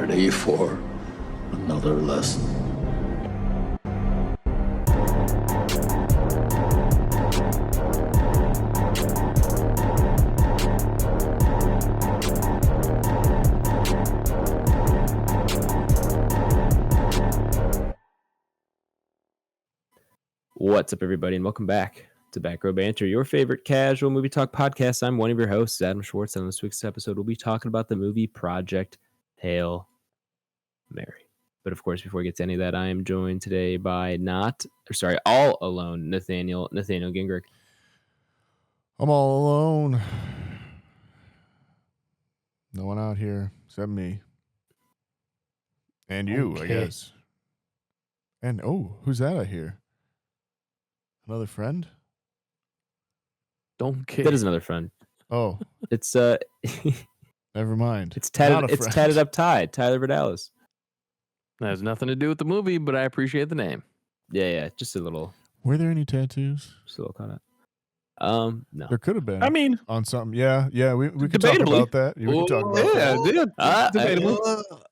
ready for another lesson? What's up, everybody, and welcome back to Back Row Banter, your favorite casual movie talk podcast. I'm one of your hosts, Adam Schwartz, and on this week's episode, we'll be talking about the movie Project Hail Mary. But of course, before we get to any of that, I am joined today by all alone, Nathaniel Gingrich. I'm all alone. No one out here except me. And you, Okay. I guess. And, who's that I hear? Another friend? Don't care. That is another friend. Oh, It's never mind. it's Not a tatted. It's friend. tatted up Ty, Tyler Verdalis. That has nothing to do with the movie, but I appreciate the name. Yeah, just a little Were there any tattoos? kind of. No. There could have been. I mean, on something. Yeah, we could talk Debatably. about that. We could talk about that. yeah, debatable.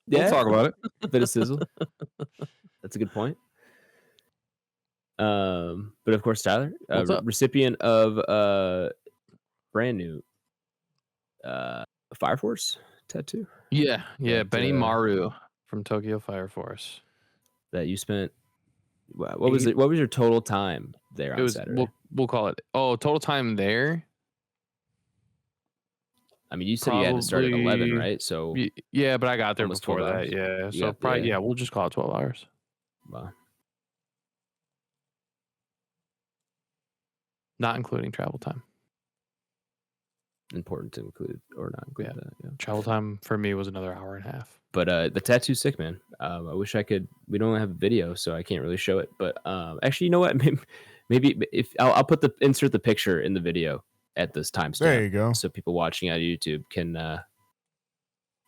Yeah, We'll talk about it. a bit of sizzle. That's a good point. But of course, Tyler, What's up? recipient of brand new Fire Force tattoo Yeah, But, Benny Maru from Tokyo Fire Force. that you spent. What was it? What was your total time there on It was Saturday? we'll call it. Oh, total time there. I mean, you said you had to start at 11, probably- right? So Yeah, but I got there Almost before 12 that. hours. Yeah, You so got probably there. we'll just call it 12 hours. wow. Not including travel time. Important to include or not include Yeah. that. Yeah. Travel time for me was another hour and a half. But the tattoo's sick, man. I wish I could. We don't have a video, so I can't really show it. But actually, you know what? Maybe if I'll insert the picture in the video at this timestamp. There you go. So people watching on YouTube can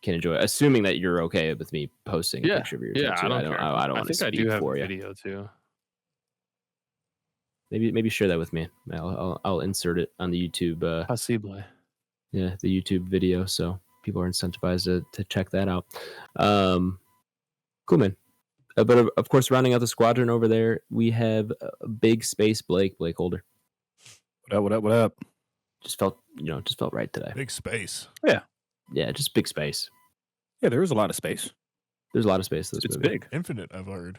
enjoy it, assuming that you're okay with me posting a picture of your Yeah, tattoo. I don't care. I don't want to think I speak do have for a you. video too. Maybe share that with me. I'll insert it on the YouTube. Possibly. Yeah, the YouTube video, so people are incentivized to check that out. Cool, man. But of course, rounding out the squadron over there, we have Big Space BlakeHolder. What up? Just felt right today. Big space. Yeah, just big space. Yeah, there is a lot of space. There's a lot of space. It's big. Infinite, I've heard.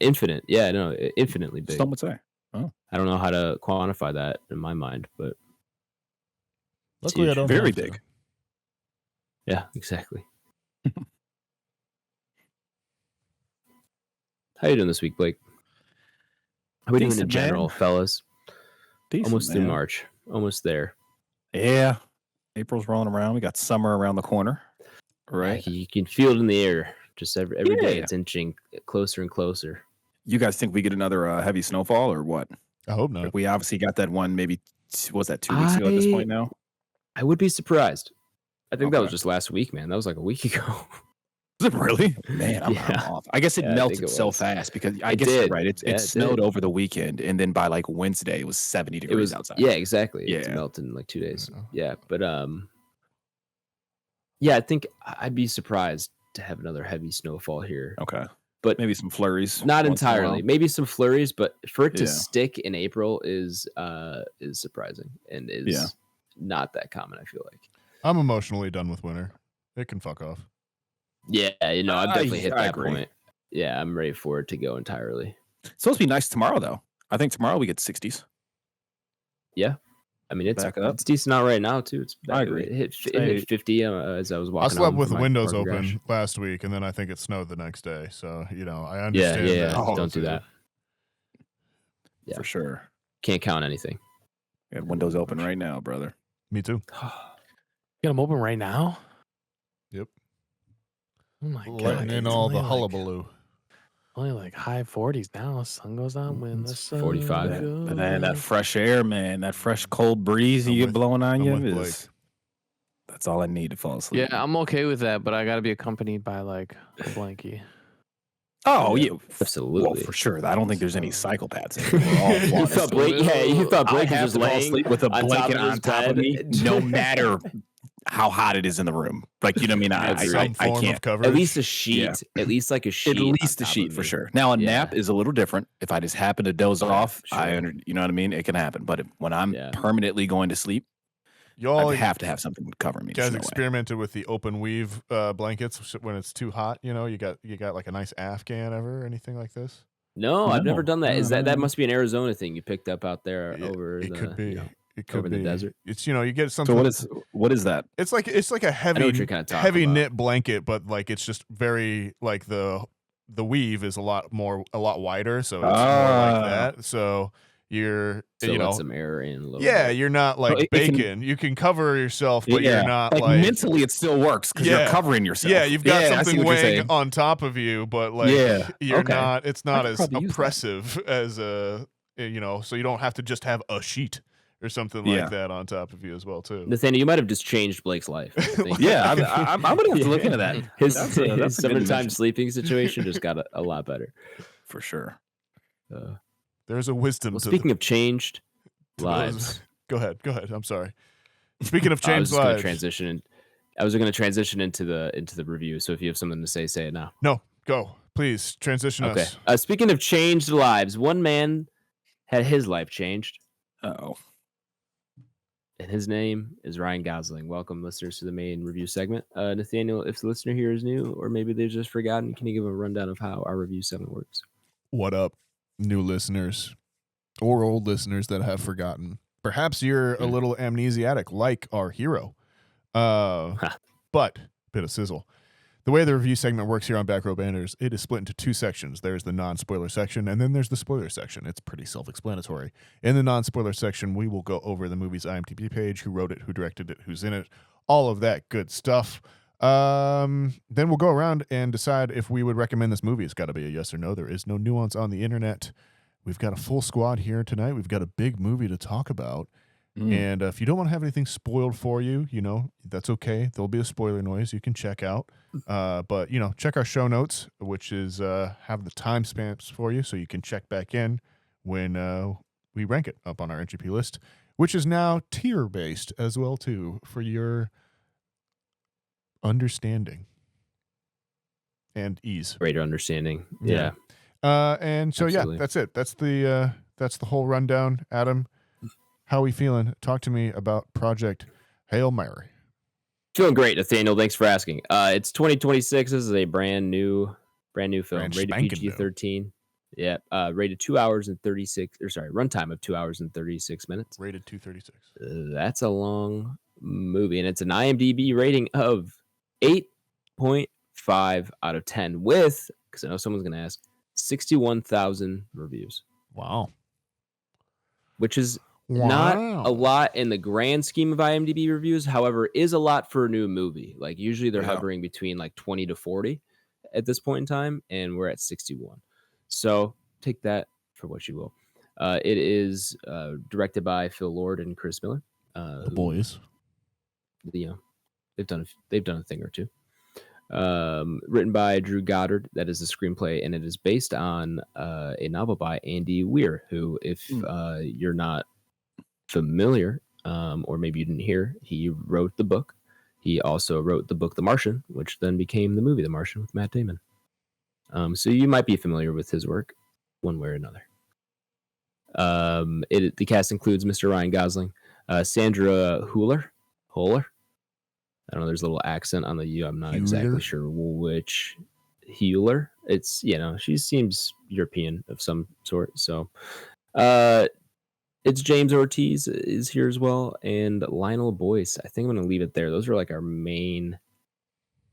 Infinite. Yeah, no, infinitely big. Some would say. I don't know how to quantify that in my mind, but Luckily, I huge. don't Very have to. big. yeah, exactly. How you doing this week, Blake? How we doing in Decent, general, man. fellas? Decent, Almost through man. March. Almost there. Yeah. April's rolling around. We got summer around the corner. Right. Like, you can feel it in the air. Just every day, Yeah. it's inching closer and closer. You guys think we get another heavy snowfall or what? I hope not. Like we obviously got that one maybe, was that 2 weeks ago at this point now? I would be surprised. I think that was Okay. just last week, man. That was like a week ago. Is it really? Man, I'm Yeah. off. I guess it Yeah, I melted think it so was. fast because I It guess you're did. right. Yeah, It it snowed did. over the weekend, and then by like Wednesday it was 70 It degrees was outside. Yeah, exactly. It's Yeah. melted in like 2 days. Yeah. Yeah, but yeah, I think I'd be surprised to have another heavy snowfall here. Okay. But Maybe some flurries. not once in a while. entirely. Maybe some flurries, but for it to Yeah. stick in April is surprising and is Yeah. not that common, I feel like. I'm emotionally done with winter. It can fuck off. Yeah, I've definitely hit I that agree. point. Yeah, I'm ready for it to go entirely. It's supposed to be nice tomorrow, though. I think tomorrow we get 60s. Yeah. I mean, it's Back up. it's decent out right now too. It's I agree. It hit 50 as I was walking. I slept home with from the my windows parking open garage. last week, and then I think it snowed the next day. So, I Yeah, understand yeah. that. Oh, Don't do that. Yeah. For sure. Can't count anything. We got windows open right now, brother. Me too. Get them open right now. Yep. Oh my god! Letting in it's all the only hullabaloo. Only like high 40s now. Sun goes down when the It's sun 45. goes But then that down. fresh air, man, that fresh cold breeze I'm you get with- blowing on I'm you with Blake. is that's all I need to fall asleep. Yeah, I'm okay with that, but I got to be accompanied by like a blankie. Oh, yeah. Absolutely. Well, for sure. I don't think there's any psychopaths in here. We're all You flawless. thought Blake? Yeah, you thought I Blake was have just to fall laying asleep with a on top blanket of on his top of bed. me, no matter how hot it is in the room. Like, you know what I mean? Agree. I Some form can't. of coverage. At least a sheet. At least like a sheet. At least a sheet for sure. Now a nap is a little different. If I just happen to doze off, sure. you know what I mean? It can happen. But when I'm permanently going to sleep, Y'all I have to have something to cover me. You guys experimented with the open weave blankets when it's too hot. You know, you got like a nice Afghan ever, anything like this? No, I've never done that. Is that must be an Arizona thing you picked up out there over it the could be. It could over be in the desert? It's you get something. So what is that? It's like a heavy knit blanket, but like it's just very like the weave is a lot wider, so it's more like that. So you're let some air in a little bit. You're not like bacon. You can cover yourself, but you're not like mentally it still works because you're covering yourself. Yeah, you've got something weighing on top of you, but like you're not. It's not as oppressive as so you don't have to just have a sheet or something like that on top of you as well too. Nathaniel, you might have just changed Blake's life. I'm gonna have to look into that. His summertime sleeping situation just got a lot better for sure. There's a wisdom. Speaking of changed lives, go ahead. I'm sorry. Speaking of changed lives, I was going to transition into the review. So if you have something to say it now. No, go please transition us. Speaking of changed lives, one man had his life changed. Uh-oh. And his name is Ryan Gosling. Welcome, listeners, to the main review segment. Nathaniel, if the listener here is new, or maybe they've just forgotten, can you give a rundown of how our review segment works? What up, new listeners or old listeners that have forgotten? Perhaps you're a little amnesiac like our hero. But bit of sizzle. The way the review segment works here on Back Row Banters, it is split into two sections. There's the non-spoiler section, and then there's the spoiler section. It's pretty self-explanatory. In the non-spoiler section, we will go over the movie's IMDb page, who wrote it, who directed it, who's in it, all of that good stuff. Then we'll go around and decide if we would recommend this movie. It's got to be a yes or no. There is no nuance on the internet. We've got a full squad here tonight. We've got a big movie to talk about. And if you don't want to have anything spoiled for you, that's okay. There'll be a spoiler noise you can check out. But, check our show notes, which is have the timestamps for you so you can check back in when we rank it up on our Entropy list, which is now tier-based as well, too, for your understanding and ease. Greater understanding. Yeah. And so, Absolutely. that's it. That's the whole rundown. Adam, how are we feeling? Talk to me about Project Hail Mary. Feeling great, Nathaniel. Thanks for asking. It's 2026. This is a brand new film, rated PG-13. Yeah, rated 2 hours and 36. Or sorry, runtime of 2 hours and 36 minutes. Rated 236. That's a long movie, and it's an IMDb rating of 8.5 out of 10. With, because I know someone's going to ask, 61,000 reviews. Wow. Which is not a lot in the grand scheme of IMDb reviews. However, is a lot for a new movie. Like usually they're hovering between like 20 to 40 at this point in time, and we're at 61. So take that for what you will. It is directed by Phil Lord and Chris Miller. The boys. They've done a thing or two. Written by Drew Goddard. That is the screenplay, and it is based on a novel by Andy Weir, who, if you're not familiar, or maybe you didn't hear, he wrote the book. He also wrote the book The Martian, which then became the movie The Martian with Matt Damon. So you might be familiar with his work one way or another. The cast includes Mr. Ryan Gosling, Sandra Hüller. I don't know, there's a little accent on the U. I'm not exactly sure which Hüller. It's, she seems European of some sort. So it's James Ortiz is here as well, and Lionel Boyce. I think I'm going to leave it there. Those are like our main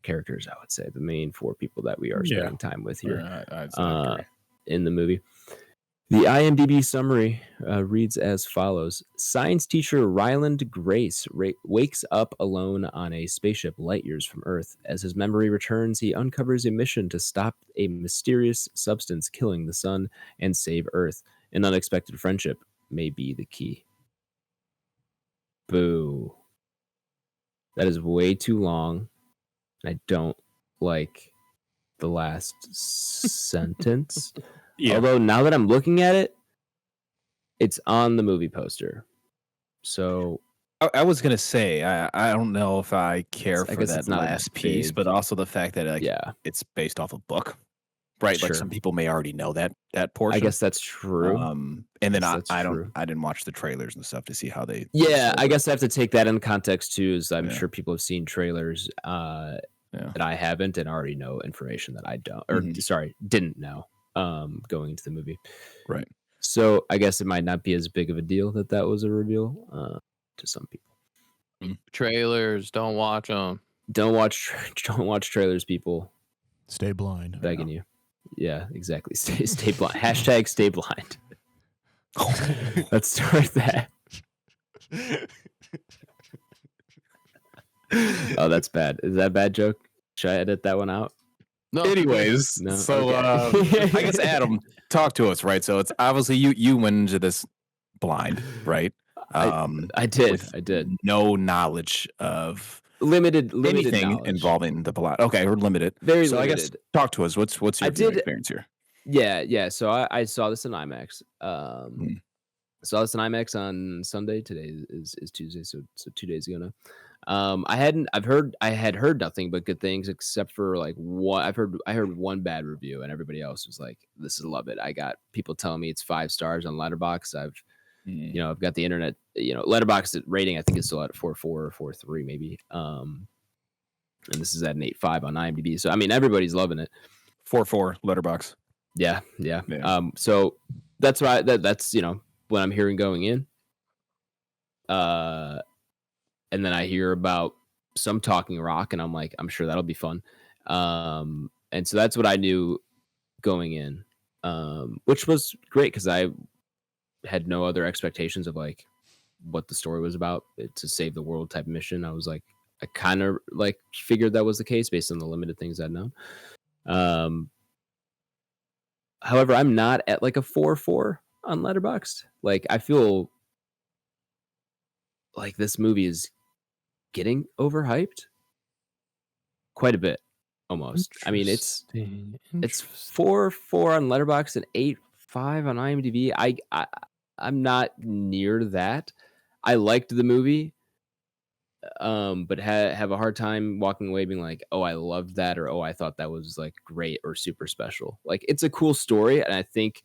characters, I would say, the main four people that we are spending time with here in the movie. The IMDb summary reads as follows. Science teacher Ryland Grace wakes up alone on a spaceship light years from Earth. As his memory returns, he uncovers a mission to stop a mysterious substance killing the sun and save Earth. An unexpected friendship may be the key. Boo. That is way too long. I don't like the last sentence. Yeah. Although now that I'm looking at it, it's on the movie poster. So I was gonna say I don't know if I care I for guess that it's not a last piece, big- but also the fact that like Yeah, it's based off a book, right? Like Sure. some people may already know that portion. I guess that's true. And then Guess that's true. I didn't watch the trailers and stuff to see how they. Yeah, sold I it. guess I have to take that in context too. Is I'm Yeah. sure people have seen trailers Yeah. that I haven't and already know information that I don't, or Mhm. sorry, didn't know going into the movie. Right. So I guess it might not be as big of a deal that was a reveal to some people. Trailers, don't watch them. Don't watch trailers, people. Stay blind. Begging you. Yeah, exactly. Stay blind. Hashtag stay blind. Let's start that. Oh, that's bad. Is that a bad joke? Should I edit that one out? No. Anyways, No, so okay. I guess Adam, talk to us, right? So it's obviously you went into this blind, right? I did. with I did. No knowledge of Limited anything knowledge. involving the plot. Okay, we're limited. Very so limited. I guess talk to us. What's your viewing experience here? Yeah. So I saw this in IMAX. Hmm. Saw this in IMAX on Sunday. Today is Tuesday, so 2 days ago now. I had heard nothing but good things except for like one. I heard one bad review, and everybody else was like, "This is love it." I got people telling me it's 5 stars on Letterboxd. I've got the internet. Letterboxd rating I think is still at 4.4 or 4.3 maybe. And this is at an 8.5 on IMDb. So I mean, everybody's loving it. 4.4 Letterboxd. Yeah. Yeah. So that's why that's what I'm hearing going in. And then I hear about some Talking Rock, and I'm like, I'm sure that'll be fun. And so that's what I knew going in, which was great because I had no other expectations of like what the story was about. To save the world type mission. I was like, I kind of like figured that was the case based on the limited things I'd known. However, I'm not at like a 4.4 on Letterboxd. Like I feel like this movie is getting overhyped quite a bit, almost. I mean, it's 4.4 on Letterboxd and 8.5 on IMDb. I'm not near that. I liked the movie, but have a hard time walking away being like, oh, I loved that, or oh, I thought that was like great or super special. Like it's a cool story, and I think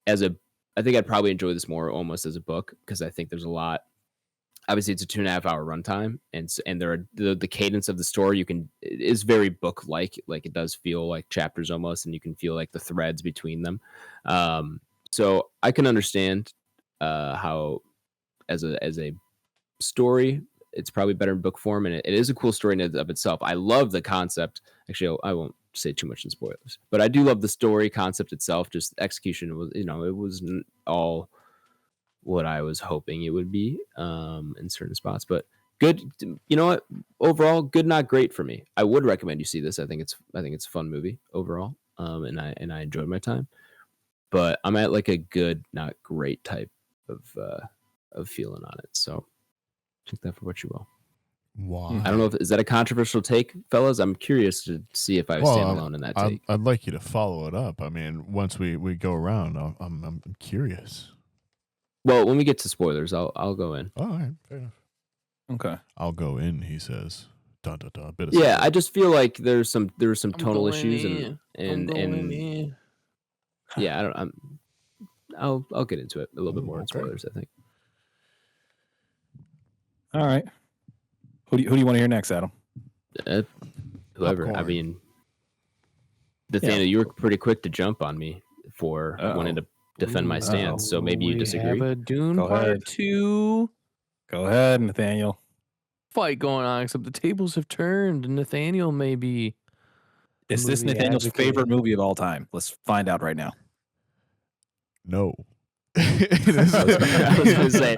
I'd probably enjoy this more almost as a book because I think there's a lot. Obviously, it's a 2.5 hour runtime, and there are the cadence of the story is very book like it does feel like chapters almost, and you can feel like the threads between them. So I can understand how as a story it's probably better in book form, and it is a cool story in and of itself. I love the concept. Actually, I won't say too much in spoilers, but I do love the story concept itself. Just execution was, it wasn't all what I was hoping it would be in certain spots, but good. You know what? Overall, good, not great for me. I would recommend you see this. I think it's a fun movie overall, and I enjoyed my time. But I'm at like a good, not great type of feeling on it. So take that for what you will. Why? I don't know is that a controversial take, fellas? I'm curious to see if I stand alone in that take. I'd like you to follow it up. I mean, once we go around, I'm curious. Well, when we get to spoilers, I'll go in. All right, fair enough. Okay. I'll go in, he says. Dun, dun, dun, bit of Yeah, spoiler. I just feel like there were some tonal going issues in. and yeah, I'll get into it a little bit more in Okay. spoilers, I think. All right. Who do you want to hear next, Adam? Whoever. I Popcorn. mean, Nathaniel, you were pretty quick to jump on me for wanting to defend my stance, so maybe you We disagree. have a Dune Go Part ahead. 2 Go ahead, Nathaniel. fight going on, except the tables have turned, and Nathaniel may be. Is this movie Nathaniel's advocate. favorite movie of all time? Let's find out right now. No. I was gonna say,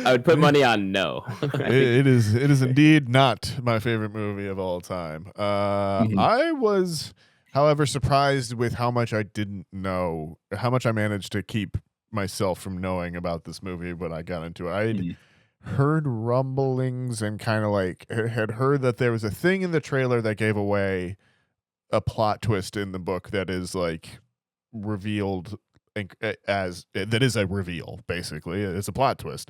I would put money on no. It is indeed not my favorite movie of all time. I was, however, surprised with how much I didn't know, how much I managed to keep myself from knowing about this movie when I got into it. I'd heard rumblings and kind of like had heard that there was a thing in the trailer that gave away a plot twist in the book that is like revealed as that is a reveal. Basically, it's a plot twist.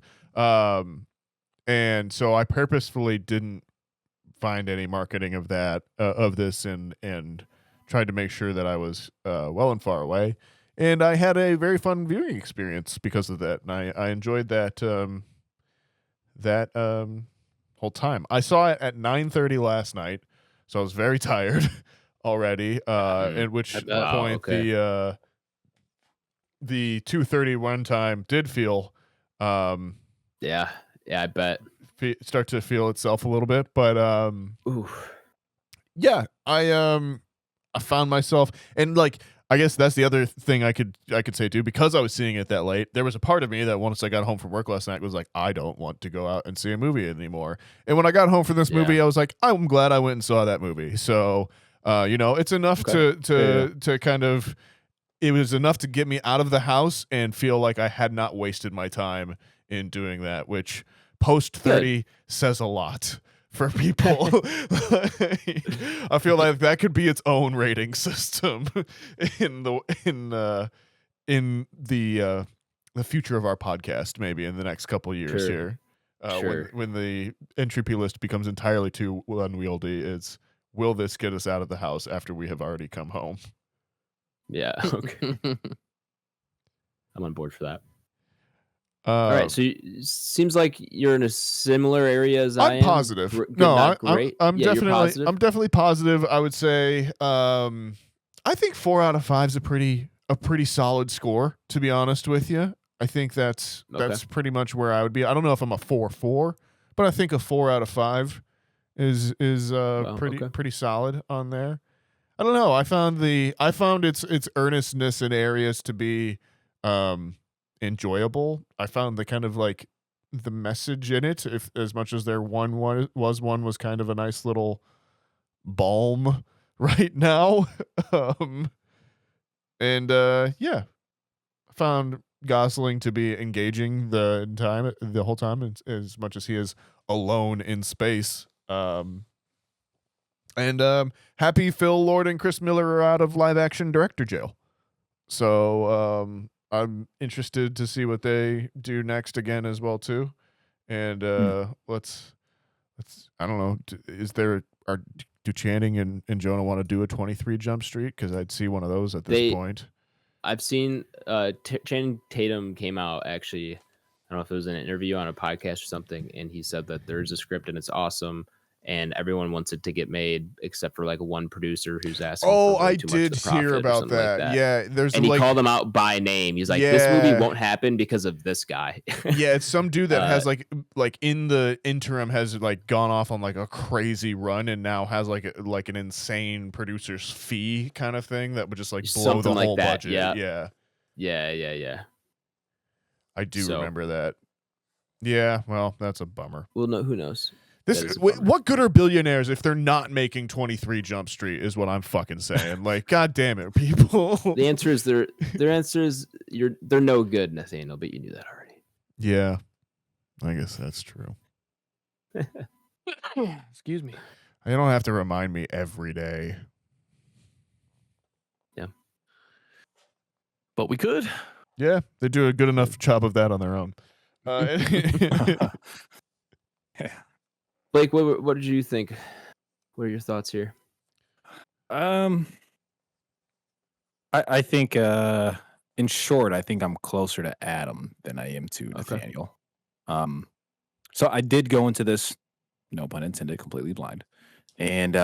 And so I purposefully didn't find any marketing of that of this and tried to make sure that I was well and far away. And I had a very fun viewing experience because of that. And I enjoyed that whole time. I saw it at 9:30 last night, so I was very tired already. At which point the 2:31 time did feel yeah, I bet start to feel itself a little bit, but Ooh. yeah, I found myself, and like I guess that's the other thing I could say too, because I was seeing it that late. There was a part of me that once I got home from work last night was like, I don't want to go out and see a movie anymore. And when I got home from this movie, I was like, I'm glad I went and saw that movie. So it's enough to kind of, it was enough to get me out of the house and feel like I had not wasted my time in doing that, which post 30 says a lot for people. I feel like that could be its own rating system in the future of our podcast, maybe in the next couple years here. When the entropy list becomes entirely too unwieldy, it's will this get us out of the house after we have already come home? Yeah, okay. I'm on board for that. All right, so seems like you're in a similar area as I am. I'm positive. I'm definitely positive. I would say I think 4 out of 5 is a pretty solid score, to be honest with you. I think that's pretty much where I would be. I don't know if I'm a 4.4, but I think a 4 out of 5 is pretty solid on there. I don't know. I found its earnestness in areas to be enjoyable. I found the kind of like the message in it, if as much as there was kind of a nice little balm right now. I found Gosling to be engaging the whole time, as much as he is alone in space. Happy Phil Lord and Chris Miller are out of live action director jail. So I'm interested to see what they do next again as well too. And let's I don't know, do Channing and Jonah want to do a 23 Jump Street? Because I'd see one of those at this point. I've seen Channing Tatum came out, actually, I don't know if it was an interview on a podcast or something, and he said that there's a script and it's awesome and everyone wants it to get made except for like one producer who's asking for way too much to hear about that. Like that. Yeah, and he called him out by name. He's like, this movie won't happen because of this guy. Yeah, it's some dude that has like in the interim has like gone off on like a crazy run and now has like an insane producer's fee kind of thing that would just like blow something the whole budget. Yeah. I do remember that. Yeah, well, that's a bummer. Well, no, who knows? What good are billionaires if they're not making 23 Jump Street is what I'm fucking saying. Like, god damn it, people. The answer is their answer is they're no good, Nathaniel, but you knew that already. Yeah. I guess that's true. Excuse me. You don't have to remind me every day. Yeah. But we could. Yeah, they do a good enough job of that on their own. Blake, what did you think? What are your thoughts here? I think, in short, I think I'm closer to Adam than I am to Nathaniel. So I did go into this, no pun intended, completely blind, and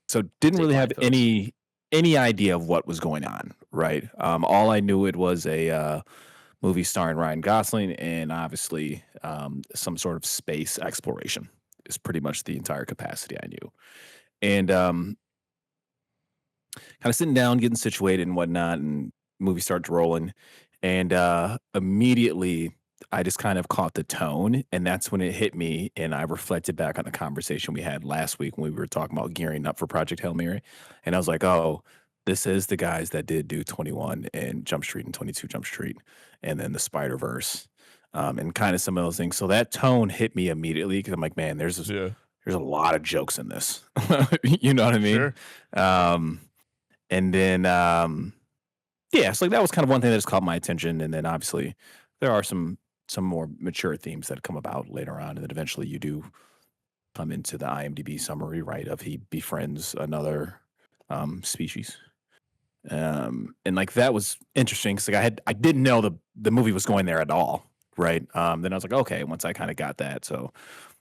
so didn't really have any idea of what was going on. Right. All I knew it was a movie starring Ryan Gosling, and obviously some sort of space exploration is pretty much the entire capacity I knew. And kind of sitting down, getting situated and whatnot, and movie starts rolling. And immediately I just kind of caught the tone, and that's when it hit me. And I reflected back on the conversation we had last week when we were talking about gearing up for Project Hail Mary. And I was like, oh, this is the guys that did do 21 and Jump Street and 22 Jump Street, and then the Spider-Verse. And kind of some of those things. So that tone hit me immediately because I'm like, man, there's a lot of jokes in this. You know what I mean? Sure. And then, so like that was kind of one thing that just caught my attention. And then obviously there are some some more mature themes that come about later on, and then eventually you do come into the IMDb summary, right? Of he befriends another species. And like that was interesting because like I didn't know the movie was going there at all, right? Then I was like, okay, once I kind of got that, so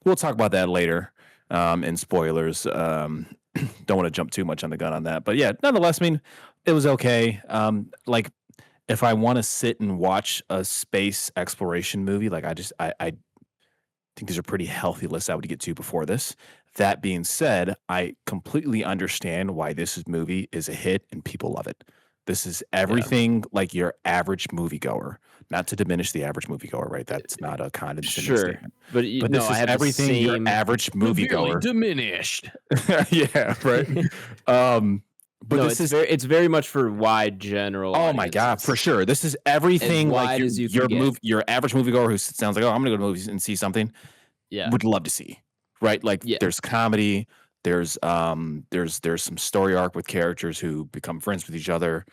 we'll talk about that later in spoilers. Don't want to jump too much on the gun on that, but yeah, nonetheless, I mean, it was okay. Like if I want to sit and watch a space exploration movie, like I think these are pretty healthy lists I would get to before this. That being said, I completely understand why this movie is a hit and people love it. This is everything like your average moviegoer. Not to diminish the average moviegoer, right? That's not a condescending statement. But This is everything your average Severely moviegoer. diminished. Yeah, right. But no, this is it's very much for wide general. Oh my god, audiences. for sure. This is everything As like wide as you can get. your average moviegoer who sounds like, oh, I'm gonna go to movies and see something. Yeah, Would love to see, right? Like there's comedy, there's some story arc with characters who become friends with each other.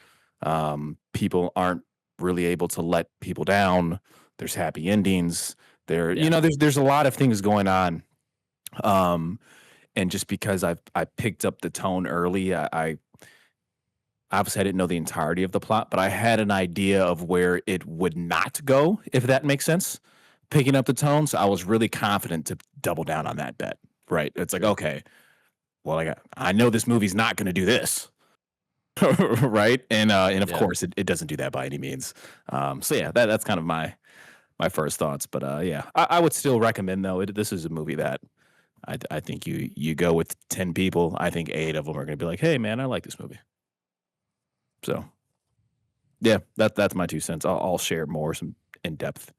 People aren't really able to let people down. There's happy endings. You know, there's a lot of things going on. And just because I picked up the tone early, I obviously I didn't know the entirety of the plot, but I had an idea of where it would not go, if that makes sense. Picking up the tone, so I was really confident to double down on that bet. Right? It's like, okay, well, I know this movie's not going to do this, right? And of course, it doesn't do that by any means. So yeah, that's kind of my first thoughts. But yeah, I would still recommend though. This is a movie that I think you go with 10 people. I think 8 of them are going to be like, hey man, I like this movie. So yeah, that's my 2 cents. I'll share more some in-depth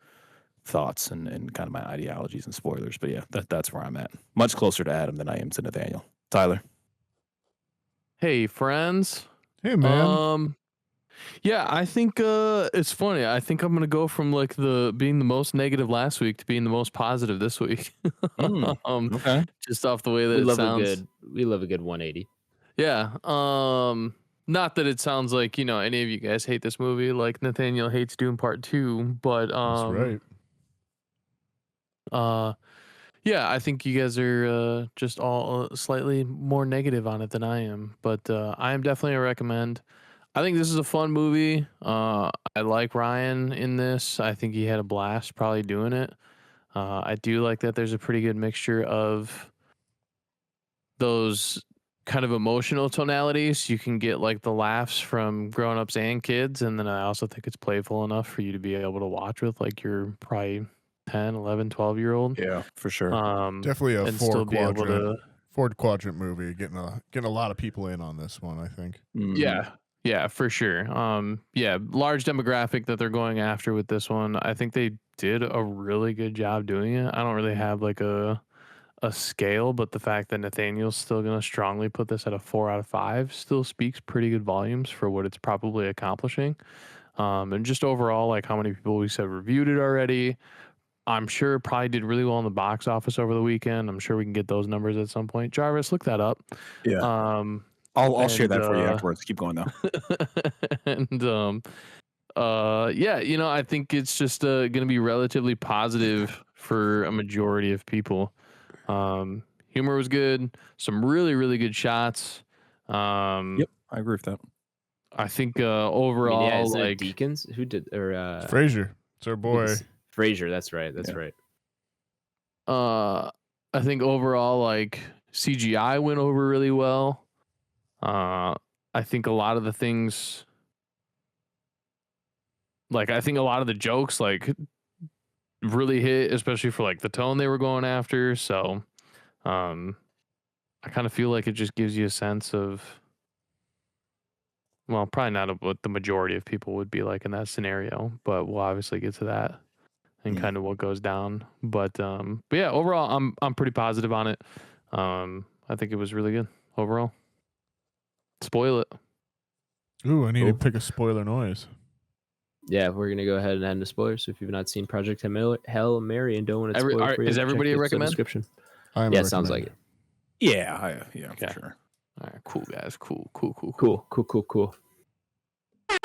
thoughts and kind of my ideologies and spoilers. But yeah, that's where I'm at. Much closer to Adam than I am to Nathaniel. Tyler. Hey friends. Hey man. Yeah, I think it's funny. I think I'm gonna go from like being the most negative last week to being the most positive this week. Okay. Just off the way that it sounds. We love a good 180. Yeah. Not that it sounds like, you know, any of you guys hate this movie like Nathaniel hates Doom Part 2, but That's right. yeah, I think you guys are just all slightly more negative on it than I am, but I am definitely a recommend. I think this is a fun movie. I like Ryan in this. I think he had a blast probably doing it. I do like that there's a pretty good mixture of those kind of emotional tonalities. You can get like the laughs from grown-ups and kids, and then I also think it's playful enough for you to be able to watch with like your probably 10, 11, 12-year-old. Yeah, for sure. Definitely a and still be able to four quadrant movie. Getting a lot of people in on this one, I think. Yeah, for sure. Yeah, large demographic that they're going after with this one. I think they did a really good job doing it. I don't really have like a scale, but the fact that Nathaniel's still going to strongly put this at a 4 out of 5 still speaks pretty good volumes for what it's probably accomplishing. And just overall, like how many people we said reviewed it already. I'm sure it probably did really well in the box office over the weekend. I'm sure we can get those numbers at some point. Jarvis, look that up. Yeah. I'll share that for you afterwards. Keep going though. And yeah, you know, I think it's just going to be relatively positive for a majority of people. Humor was good. Some really, really good shots. Yep, I agree with that. I think overall, like Deacons, who did Fraser. It's our boy. Fraser. That's right. That's right. I think overall, like CGI went over really well. I think a lot of the things, like I think a lot of the jokes, like really hit, especially for like the tone they were going after. So, I kind of feel like it just gives you a sense of, well, probably not what the majority of people would be like in that scenario, but we'll obviously get to that and kind of what goes down. But yeah, overall, I'm pretty positive on it. I think it was really good overall. Spoil it. Ooh, I need to pick a spoiler noise. Yeah, we're gonna go ahead and add into spoilers. So if you've not seen Project Hail Mary and don't want to spoil for you, is everybody a recommend? Description. Yeah, it sounds like it. Yeah, okay. For sure. All right, cool guys, cool. What you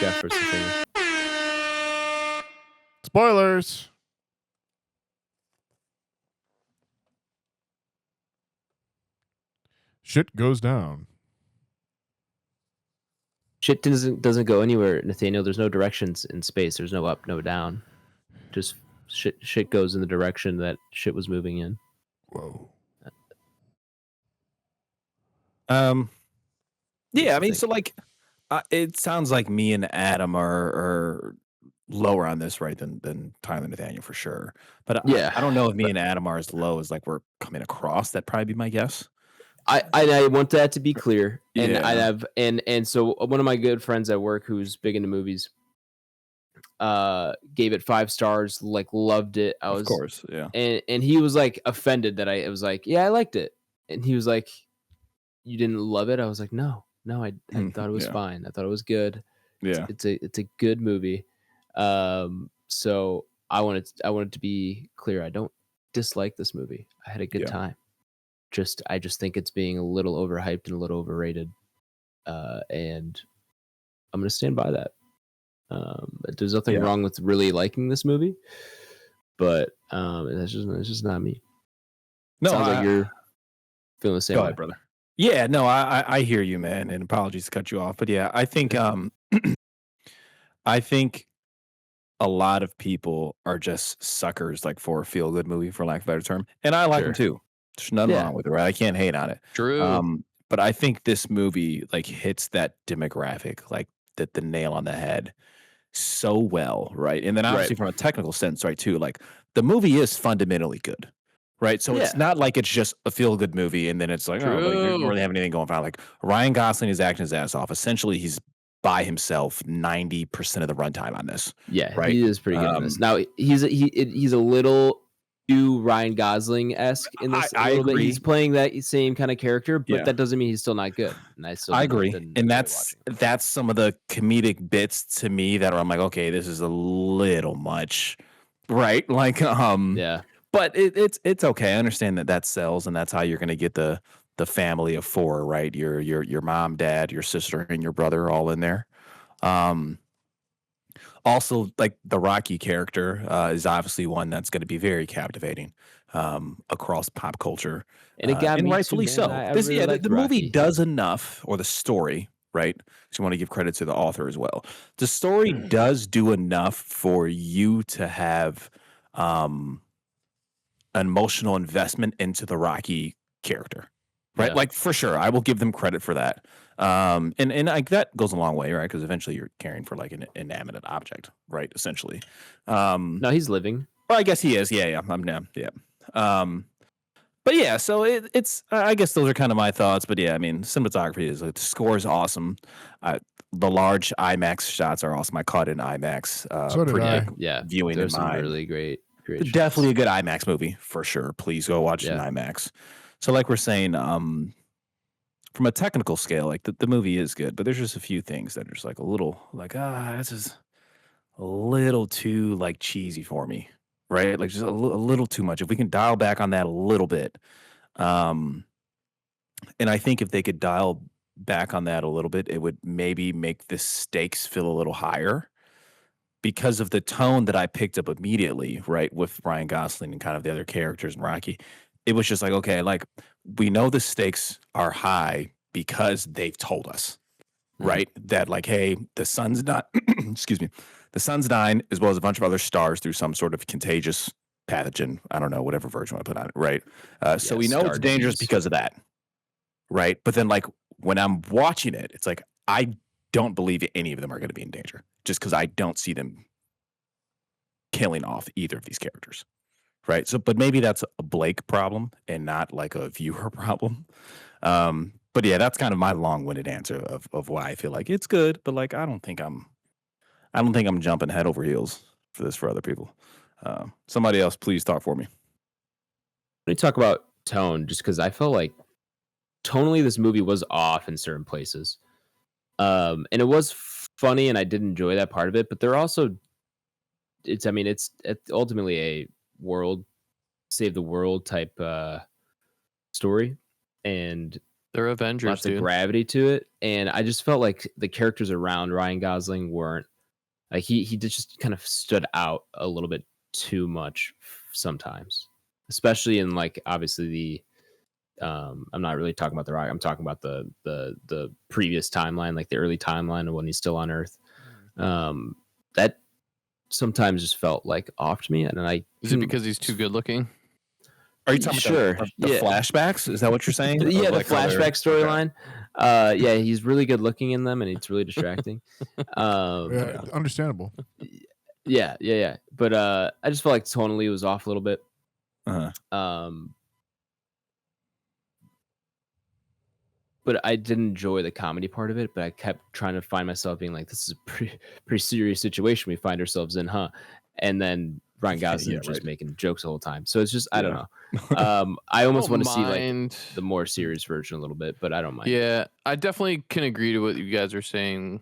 got for us, Nathaniel? Spoilers. Shit goes down. Shit doesn't go anywhere, Nathaniel. There's no directions in space. There's no up, no down. Just shit goes in the direction that shit was moving in. Whoa. Yeah, I mean, so like, it sounds like me and Adam are lower on this, right, than Tyler and Nathaniel for sure. But Yeah, I don't know if me and Adam are as low as like we're coming across. That'd probably be my guess. I want that to be clear, and Yeah. I have and so one of my good friends at work who's big into movies, gave it 5 stars, like loved it. Of course, yeah. and he was like offended that it was like, yeah, I liked it, and he was like, you didn't love it? I was like, no, I thought it was fine. I thought it was good. Yeah. It's a good movie. So I wanted to be clear. I don't dislike this movie. I had a good time. I just think it's being a little overhyped and a little overrated. And I'm gonna stand by that. There's nothing wrong with really liking this movie, but it's just not me. No, Sounds like you're feeling the same go way, ahead, brother. Yeah, no, I hear you, man, and apologies to cut you off, but yeah, I think I think a lot of people are just suckers like for a feel good movie, for lack of a better term, and I like them too. There's nothing wrong with it, right? I can't hate on it. True. But I think this movie like hits that demographic, like the nail on the head so well, right? And then obviously from a technical sense, right, too, like the movie is fundamentally good. Right. So it's not like it's just a feel good movie and then it's like, oh, like, you don't really have anything going on. Like Ryan Gosling is acting his ass off. Essentially, he's by himself 90% of the runtime on this. Yeah, right. He is pretty good in this. Now he's a little too Ryan Gosling-esque in this. I a little agree. Bit. He's playing that same kind of character, but Yeah. that doesn't mean he's still not good. And I agree. And that's some of the comedic bits to me that I'm like, okay, this is a little much. Right. Like, yeah. But it's okay. I understand that sells, and that's how you're going to get the family of 4, right? Your mom, dad, your sister, and your brother all in there. Also, like the Rocky character is obviously one that's going to be very captivating across pop culture, and it got and me rightfully too, so. man. The movie does enough, or the story, right? So you want to give credit to the author as well. The story does do enough for you to have an emotional investment into the Rocky character, right? Yeah. Like for sure, I will give them credit for that. And like that goes a long way, right? Because eventually you're caring for like an inanimate object, right? Essentially. No, he's living. Well, I guess he is. Yeah. I'm down. Yeah. But yeah, so it's. I guess those are kind of my thoughts. But yeah, I mean, cinematography is like, the score is awesome. The large IMAX shots are awesome. I caught it in IMAX. So did I. Yeah, viewing in mind. Really great. Definitely a good IMAX movie for sure. Please go watch it in IMAX. So, like we're saying, from a technical scale, like the movie is good, but there's just a few things that are just like a little like this is a little too like cheesy for me, right? Like just a little too much. If we can dial back on that a little bit, and I think if they could dial back on that a little bit, it would maybe make the stakes feel a little higher. Because of the tone that I picked up immediately, right, with Ryan Gosling and kind of the other characters in Rocky, it was just like, okay, like we know the stakes are high because they've told us, right, that like, hey, the sun's not, excuse me, the sun's dying, as well as a bunch of other stars through some sort of contagious pathogen. I don't know, whatever version I put on it, right? So we know it's dangerous because of that, right? But then, like when I'm watching it, it's like I don't believe any of them are going to be in danger. Just because I don't see them killing off either of these characters, right? So, but maybe that's a Blake problem and not like a viewer problem. But yeah, that's kind of my long-winded answer of why I feel like it's good, but like I don't think I'm jumping head over heels for this for other people. Somebody else, please talk for me. Let me talk about tone, just because I felt like tonally this movie was off in certain places, and it was funny, and I did enjoy that part of it. But they're also, it's ultimately a save the world type story, and they're Avengers, lots of gravity to it. And I just felt like the characters around Ryan Gosling weren't Like he just kind of stood out a little bit too much sometimes, especially in like obviously the I'm not really talking about the Rock. I'm talking about the previous timeline, like the early timeline of when he's still on Earth. That sometimes just felt like off to me, and I Is it because he's too good looking? Are you talking about the flashbacks? Is that what you're saying? Yeah, like the flashback storyline. Yeah, he's really good looking in them, and it's really distracting. Understandable. Yeah. But I just felt like tonally it was off a little bit. But I did enjoy the comedy part of it. But I kept trying to find myself being like, "This is a pretty serious situation we find ourselves in, huh?" And then Ryan Gosling just making jokes the whole time. So it's just I don't know. I almost want to see like the more serious version a little bit, but I don't mind. Yeah, I definitely can agree to what you guys are saying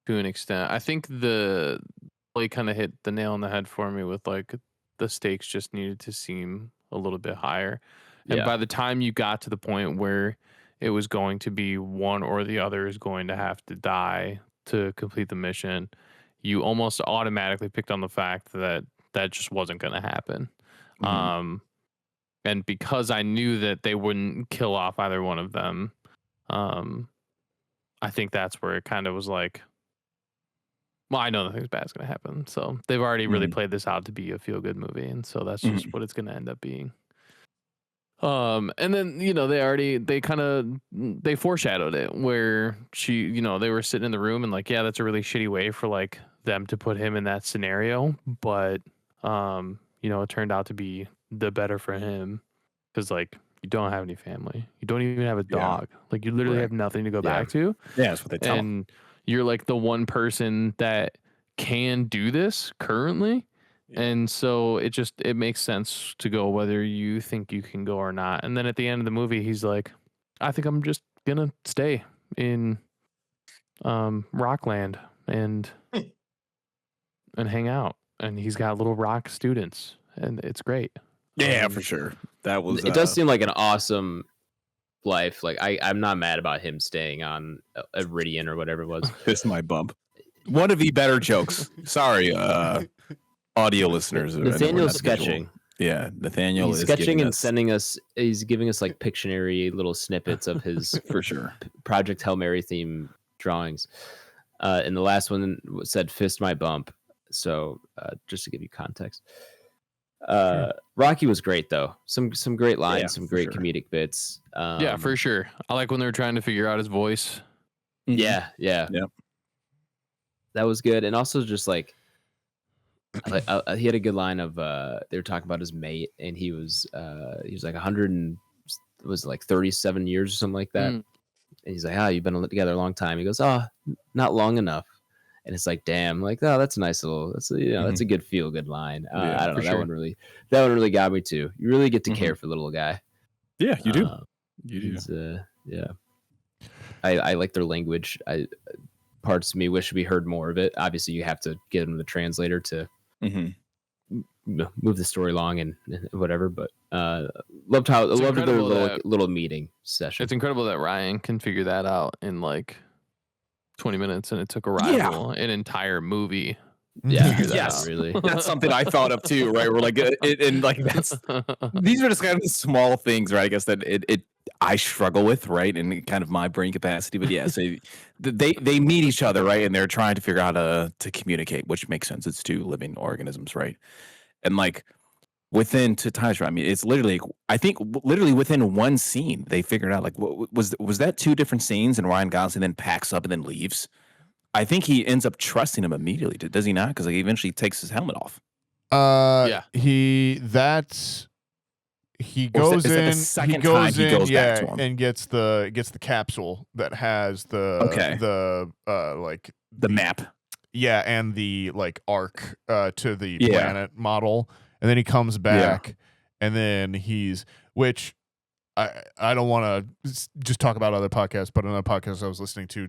to an extent. I think Blake kind of hit the nail on the head for me with like the stakes just needed to seem a little bit higher. And by the time you got to the point where it was going to be one or the other is going to have to die to complete the mission, you almost automatically picked on the fact that that just wasn't going to happen. And because I knew that they wouldn't kill off either one of them, I think that's where it kind of was like, well, I know nothing's bad is going to happen. So they've already really played this out to be a feel-good movie. And so that's just what it's going to end up being. And then, they foreshadowed it where they were sitting in the room and like, yeah, that's a really shitty way for like them to put him in that scenario. But, it turned out to be the better for him because like you don't have any family. You don't even have a dog. Like you literally have nothing to go back to. Yeah, that's what they tell him. And you're like the one person that can do this currently. And so it makes sense to go whether you think you can go or not. And then at the end of the movie, he's like, I think I'm just gonna stay in Rockland and hang out. And he's got little rock students, and it's great. Yeah, for sure. That was. It does seem like an awesome life. Like I'm not mad about him staying on Iridian or whatever it was. This is my bump. One of the better jokes. Sorry, audio listeners. Nathaniel's sketching. Yeah, Nathaniel is sketching and sending us. He's giving us like Pictionary little snippets of his for sure Project Hail Mary theme drawings. And the last one said "Fist my bump." So just to give you context, Rocky was great though. Some great lines, some great comedic bits. Yeah, for sure. I like when they were trying to figure out his voice. Yeah. That was good, and also just like he had a good line of they were talking about his mate, and he was like 100 and was like 37 years or something like that. And he's like, you've been together a long time. He goes, not long enough. And it's like, damn, like, oh, that's a nice little, that's a good feel good line. I don't know, that one really got me too. You really get to care for the little guy. Yeah, you do. You do. Yeah. I like their language. Parts of me wish we heard more of it. Obviously, you have to get them the translator to move the story along and whatever. But loved their little meeting session. It's incredible that Ryan can figure that out in like 20 minutes, and it took Arrival an entire movie. Yes, really. That's something I thought of too, right? We're like, and like that's these are just kind of small things, right? I guess that I struggle with, right, in kind of my brain capacity. But yeah, so they meet each other, right, and they're trying to figure out how to communicate, which makes sense. It's two living organisms, right? And like within to Tyler, I mean, it's literally, I think, literally within one scene, they figured out like, was that two different scenes, and Ryan Gosling then packs up and then leaves. I think he ends up trusting him immediately, does he not? Because he eventually takes his helmet off. He goes in and gets the capsule that has the map. Yeah, and the like arc to the planet model, and then he comes back, and then which I don't want to just talk about other podcasts, but another podcast I was listening to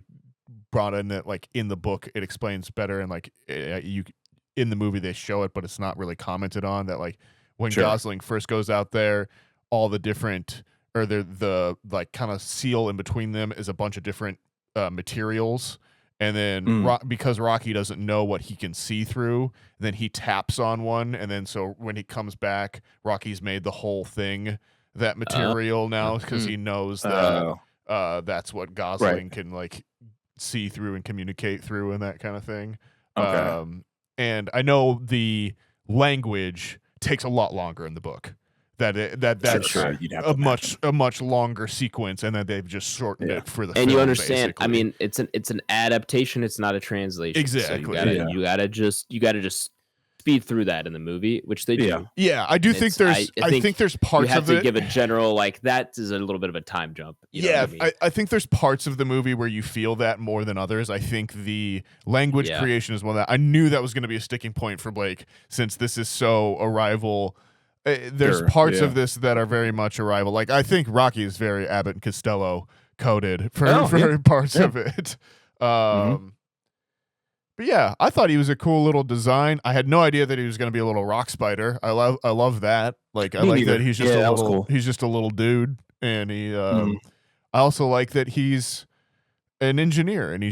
brought in that like in the book it explains better, and like in the movie they show it, but it's not really commented on that like when Gosling first goes out there, all the different or the like kind of seal in between them is a bunch of different materials. And then because Rocky doesn't know what he can see through, then he taps on one. And then so when he comes back, Rocky's made the whole thing that material now because he knows that that's what Gosling can like see through and communicate through and that kind of thing. Okay. And I know the language takes a lot longer in the book. That's Sure. You'd have a much longer sequence, and that they've just shortened it for the film. And you understand, basically. I mean, it's an adaptation, it's not a translation. Exactly. So you gotta just speed through that in the movie, which they do. Yeah, I do think there's I think there's parts you have of to it. give a general like that is a little bit of a time jump. You know what I mean? I think there's parts of the movie where you feel that more than others. I think the language creation is one that I knew that was going to be a sticking point for Blake, since this is so Arrival. There's parts of this that are very much Arrival. Like I think Rocky is very Abbott and Costello coded for parts of it. But yeah, I thought he was a cool little design. I had no idea that he was going to be a little rock spider. I love that. Like I like that he's just a little he's just a little dude, and he. I also like that he's an engineer, and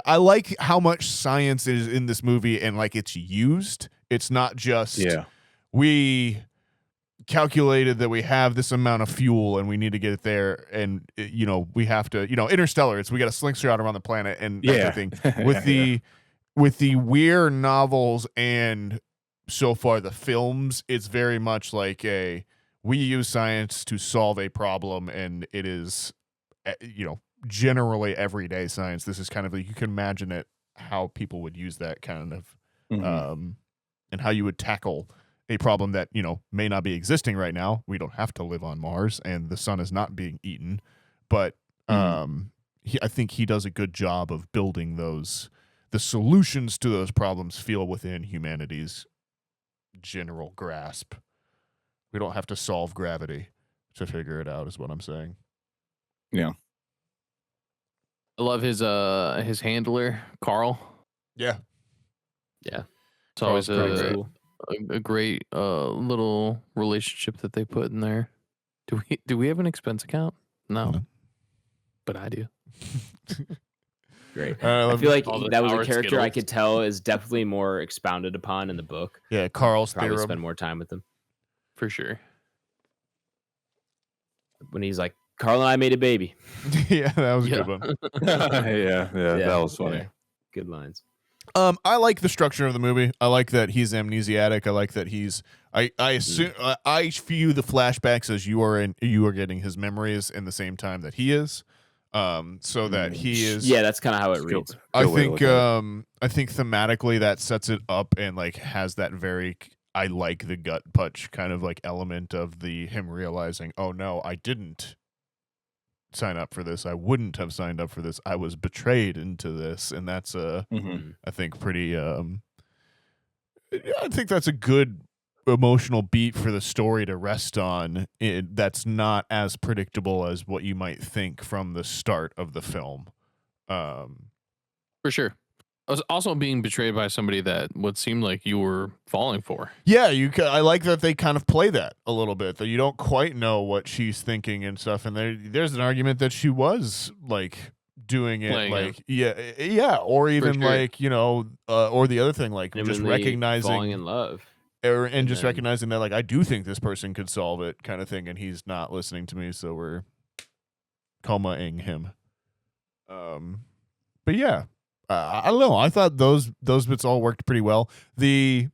I like how much science is in this movie, and like it's used. It's not just we calculated that we have this amount of fuel and we need to get it there, and we have to Interstellar. It's we got a slingshot around the planet and that kind of thing. With the Weir novels and so far the films, it's very much like we use science to solve a problem, and it is generally everyday science. This is kind of like, you can imagine it how people would use that kind of and how you would tackle a problem that may not be existing right now. We don't have to live on Mars, and the sun is not being eaten, but I think he does a good job of building the solutions to those problems feel within humanity's general grasp. We don't have to solve gravity to figure it out, is what I'm saying. Yeah. I love his handler, Carl. Yeah. Yeah. It's always a great little relationship that they put in there. Do we have an expense account? No. But I do. Great. I feel like that was a character Skittles. I could tell is definitely more expounded upon in the book. Yeah, Carl's probably theorem. spend more time with him. For sure. When he's like, Carl and I made a baby. Yeah, that was a good one. yeah, that was funny. Yeah. Good lines. I like the structure of the movie. I like that he's amnesiac. I like that he's. I assume I view the flashbacks as you are getting his memories in the same time that he is. So that he is. Yeah, that's kind of how it reads. I think thematically that sets it up and like has that very. I like the gut punch kind of like element of him realizing, oh no, I didn't sign up for this. I wouldn't have signed up for this. I was betrayed into this, and that's I think pretty. I think that's a good emotional beat for the story to rest on. That's not as predictable as what you might think from the start of the film. For sure. I was also being betrayed by somebody that would seem like you were falling for. Yeah, I like that they kind of play that a little bit, that you don't quite know what she's thinking and stuff. And there's an argument that she was like doing it, Playing like yeah, or even like or the other thing, like just recognizing falling in love, and just recognizing that like I do think this person could solve it, kind of thing, and he's not listening to me, so we're coma-ing him. But yeah. I don't know. I thought those bits all worked pretty well. The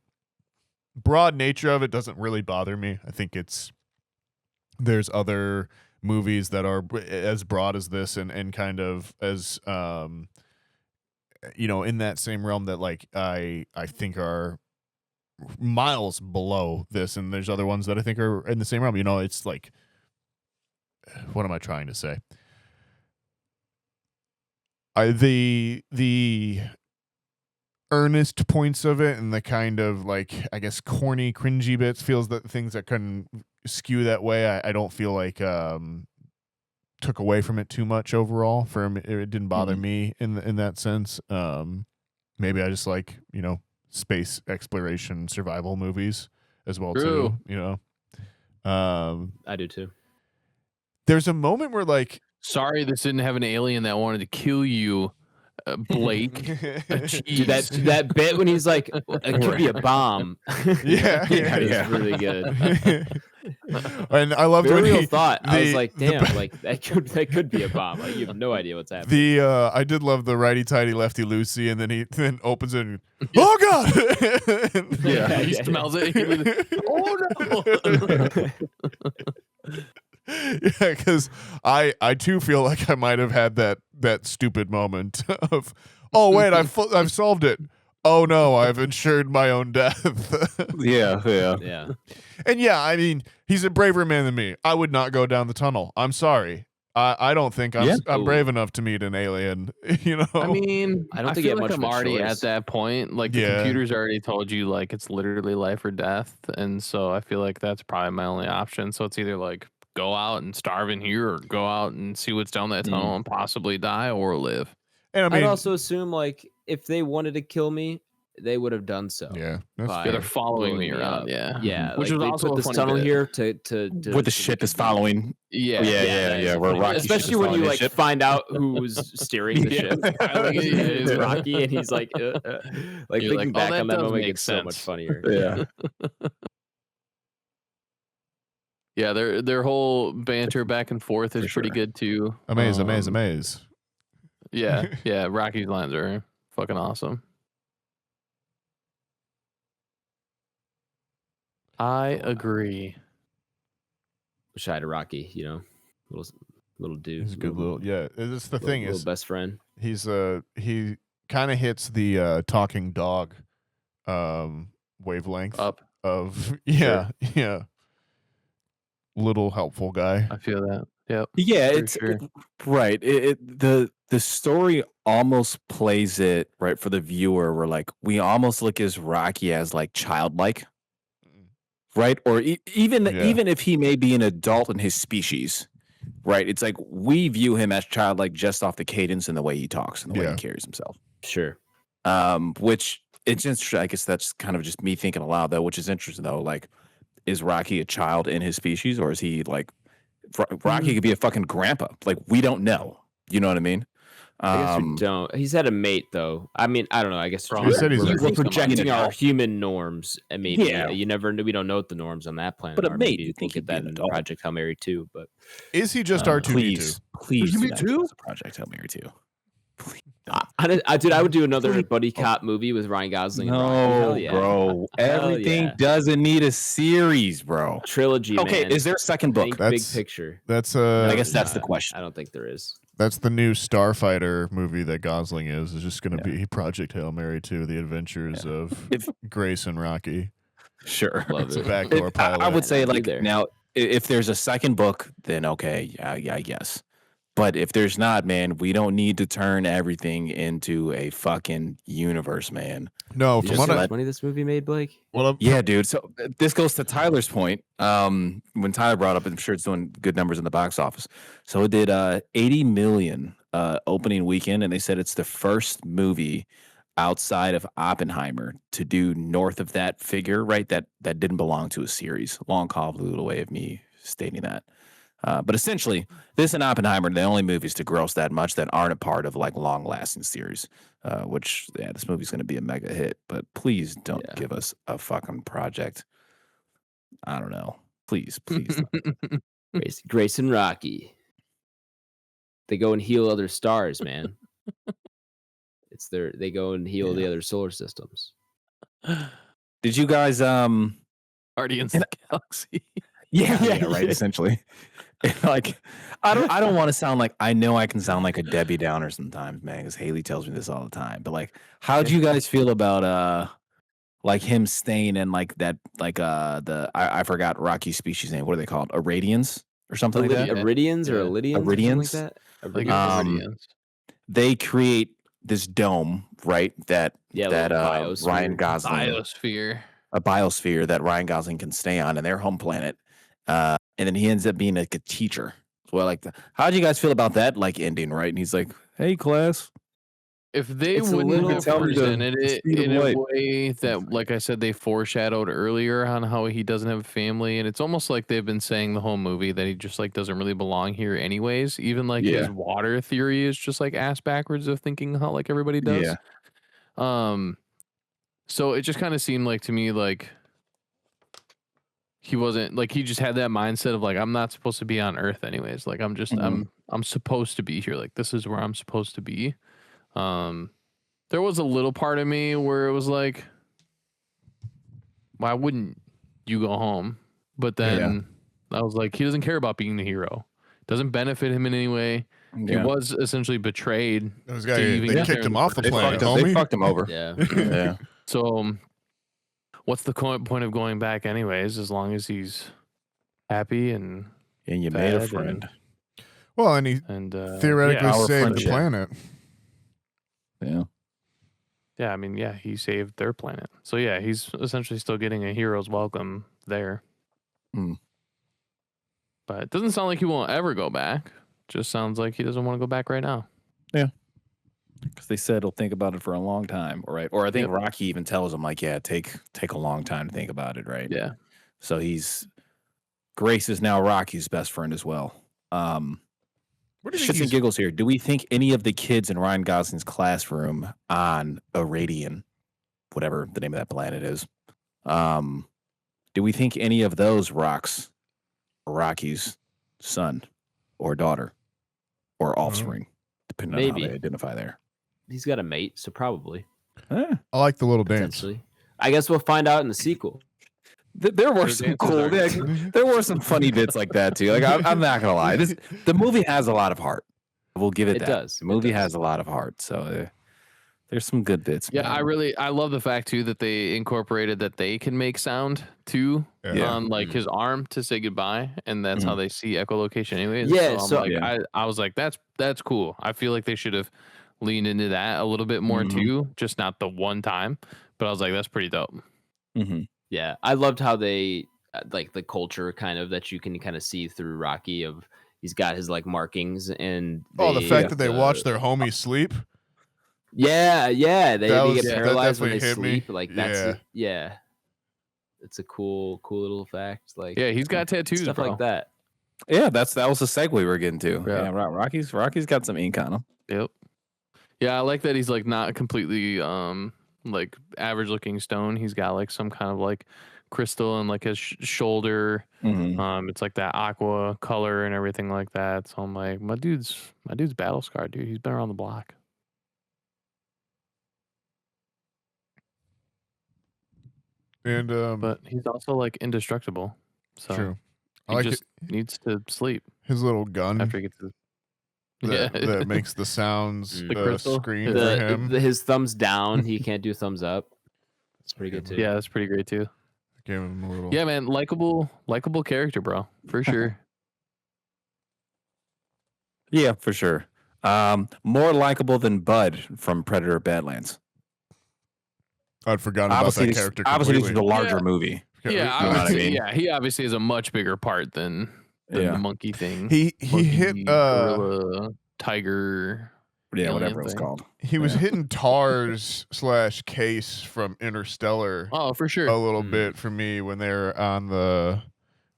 broad nature of it doesn't really bother me. I think there's other movies that are as broad as this and kind of as in that same realm that like I think are miles below this, and there's other ones that I think are in the same realm. It's like, what am I trying to say? The earnest points of it and the kind of like, I guess, corny, cringy bits feels that things that couldn't skew that way. I don't feel like took away from it too much overall. It didn't bother me in that sense. Maybe I just like space exploration survival movies as well too. I do too. There's a moment where like. Sorry, this didn't have an alien that wanted to kill you Blake, a cheese. Dude, that bit when he's like, it could be a bomb. Yeah. It's really good. And I loved Very when real he, thought. I was like, the- damn, like that could be a bomb. Like, you have no idea what's happening. I did love the righty tighty lefty loosey, and then he opens it and, oh god. Yeah, he smells it. Oh no! Yeah, because I too feel like I might have had that stupid moment of, oh wait, I've solved it. Oh no, I've ensured my own death. Yeah. And yeah, I mean, he's a braver man than me. I would not go down the tunnel. I'm sorry. I don't think I'm brave enough to meet an alien. You know. I mean, I don't think feel you have like much I'm of a already choice. at that point. Like the Yeah. computer's already told you, like it's literally life or death, and so I feel like that's probably my only option. So it's either like go out and starve in here, or go out and see what's down that tunnel and possibly die, or live. And I mean, I'd also assume like if they wanted to kill me, they would have done so. yeah, that's by Yeah, they're following me blowing me around. up. Yeah, Yeah, which like, was they also put a this funny tunnel bit. here to With the ship is following. Yeah, Yeah. Where Rocky ship is especially when following you his like ship. find out who's steering the ship. Like, it's Rocky, and he's like You're thinking like, oh, back that on that does moment make gets so much sense. funnier. Yeah. Yeah, their whole banter back and forth is For pretty sure. good too. amaze. Yeah. Rocky's lines are fucking awesome. I agree. Wish I had a Rocky, little dude. He's a good little. Yeah, it's the thing little is, best friend. he's he kind of hits the talking dog wavelength Up. of yeah. Little helpful guy. I feel that. Yep. Yeah, for it's sure. right. The story almost plays it right for the viewer. Where like we almost look as Rocky as like childlike, right? Or even if he may be an adult in his species, right? It's like we view him as childlike just off the cadence and the way he talks and the way he carries himself. Sure. Which it's interesting. I guess that's kind of just me thinking aloud though, which is interesting though. Like, is Rocky a child in his species, or is he like Rocky could be a fucking grandpa? Like, we don't know. You know what I mean? I guess we don't. He's had a mate though. I mean, I don't know. I guess He said he's we're a- projecting our adult. human norms, and maybe Yeah. we don't know what the norms on that planet But a are. mate, Maybe you we think can he'd get be that an in adult. Project Hail Mary too. But Is he just R2D2? Please, You do me not too? give us a Project Hail Mary 2. Please. dude, I would do another buddy cop movie with Ryan Gosling. And Rocky. No, Hell yeah. bro. Hell Everything yeah. doesn't need a series, bro. Trilogy. Okay, man. is there a second book? Think big That's- picture. That's I guess There's that's the not. question. I don't think there is. that's the new Starfighter movie that Gosling is just going to be Project Hail Mary 2, The Adventures of If- Grace and Rocky. Sure. Love It's a it. backdoor pilot. I would say I'd be like there. now, if there's a second book, then okay, yeah, I guess. But if there's not, man, we don't need to turn everything into a fucking universe, man. No, Did from you what see how I, much money this movie made, Blake? well, Yeah, dude. So this goes to Tyler's point. When Tyler brought up, I'm sure it's doing good numbers in the box office. So it did 80 million opening weekend, and they said it's the first movie outside of Oppenheimer to do north of that figure, right? That didn't belong to a series. Long convoluted way of me stating that. But essentially, this and Oppenheimer are the only movies to gross that much that aren't a part of like long-lasting series. Which, yeah, this movie's going to be a mega hit. But please don't give us a fucking project. I don't know. Please. don't. Grace and Rocky. They go and heal other stars, man. They go and heal the other solar systems. Did you guys Guardians of the Galaxy. Yeah, right. Essentially, like I don't want to sound like, I know I can sound like a Debbie Downer sometimes, man, because Haley tells me this all the time. But like, how'd you guys feel about like him staying in like that, like I forgot Rocky's species name. What are they called? Irradians or something like that? Iridians or Yeah. Iridians? Or something like Iridians? that? Like Um, Guardians. They create this dome, right? That Yeah, that little biosphere. Ryan Gosling, Biosphere. a biosphere that Ryan Gosling can stay on in their home planet. And then he ends up being like a teacher. Well, like, how do you guys feel about that like ending, right? And he's like, "Hey, class, if they It's a wouldn't little- have Tell me to presented it speed of in a light. way that, like I said, they foreshadowed earlier on how he doesn't have a family, and it's almost like they've been saying the whole movie that he just like doesn't really belong here anyways. Even like his water theory is just like ass backwards of thinking how like everybody does. Yeah. So it just kind of seemed like to me like he wasn't like he just had that mindset of like I'm not supposed to be on Earth anyways. Like I'm just I'm supposed to be here. Like this is where I'm supposed to be. There was a little part of me where it was like, why wouldn't you go home? But then I was like, he doesn't care about being the hero. Doesn't benefit him in any way. He was essentially betrayed. Those guys, they get kicked there him in off the first planet, place. They homie. fucked him over. Yeah. Yeah. So what's the point of going back anyways, as long as he's happy and And you made a fed friend. Well, and he and theoretically our saved the friendship. planet. Yeah. yeah, I mean, yeah, he saved their planet. So yeah, he's essentially still getting a hero's welcome there. Hmm. But it doesn't sound like he won't ever go back. Just sounds like he doesn't want to go back right now. Because they said he'll think about it for a long time, right? Or I think Yep. Rocky even tells him, like, yeah, take a long time to think about it, right? Yeah. So Grace is now Rocky's best friend as well. What do you think Shits and giggles here. Do we think any of the kids in Ryan Gosling's classroom on Iradian, whatever the name of that planet is, do we think any of those rocks are Rocky's son or daughter or offspring, depending on Maybe. how they identify there? He's got a mate, so probably. Eh. I like the little dance. Potentially. I guess we'll find out in the sequel. There were Their some dances cool. are- There were some funny bits like that too. Like I'm not gonna lie, the movie has a lot of heart. We'll give it It that. does. The movie It does. has a lot of heart. So there's some good bits. Yeah, man. I love the fact too that they incorporated that they can make sound too Yeah. on like his arm to say goodbye, and that's how they see echolocation anyways. Yeah, so, so- I'm like, I was like, that's cool. I feel like they should have leaned into that a little bit more too, just not the one time. But I was like, that's pretty dope. Mhm. Yeah, I loved how they like the culture kind of that you can kind of see through Rocky of he's got his like markings and The they- fact that they watch their homies sleep. yeah they That get was- that paralyzed when they definitely hit me. sleep like that's it's a cool little fact like Yeah, he's got tattoos, stuff bro. like that. Yeah, that was the segue we were getting to. Yeah. Yeah, Rocky's got some ink on him. Yep. Yeah, I like that he's like not completely like average looking stone. He's got like some kind of like crystal and like his shoulder. Mhm. It's like that aqua color and everything like that. So I'm like, my dude's battle scarred, dude. He's been around the block. And But he's also like indestructible. So true. I he like just needs to sleep his little gun after he gets his that makes the sounds The crystal? scream for him. His thumbs down, he can't do thumbs up. It's pretty good too. Yeah, that's pretty great too. Gave him a little. Yeah, man, likable character, bro, for sure. Yeah, for sure. More likable than Bud from Predator Badlands. I'd forgotten about Obviously, that character obviously this is completely. a larger movie. Yeah, You know what I obviously, mean? yeah, he obviously has a much bigger part than Yeah. the monkey thing. He Monkey, hit gorilla, tiger. Yeah, alien whatever it was thing. called. he was Yeah. hitting Tars / Case from Interstellar Oh, for sure. a little bit for me when they're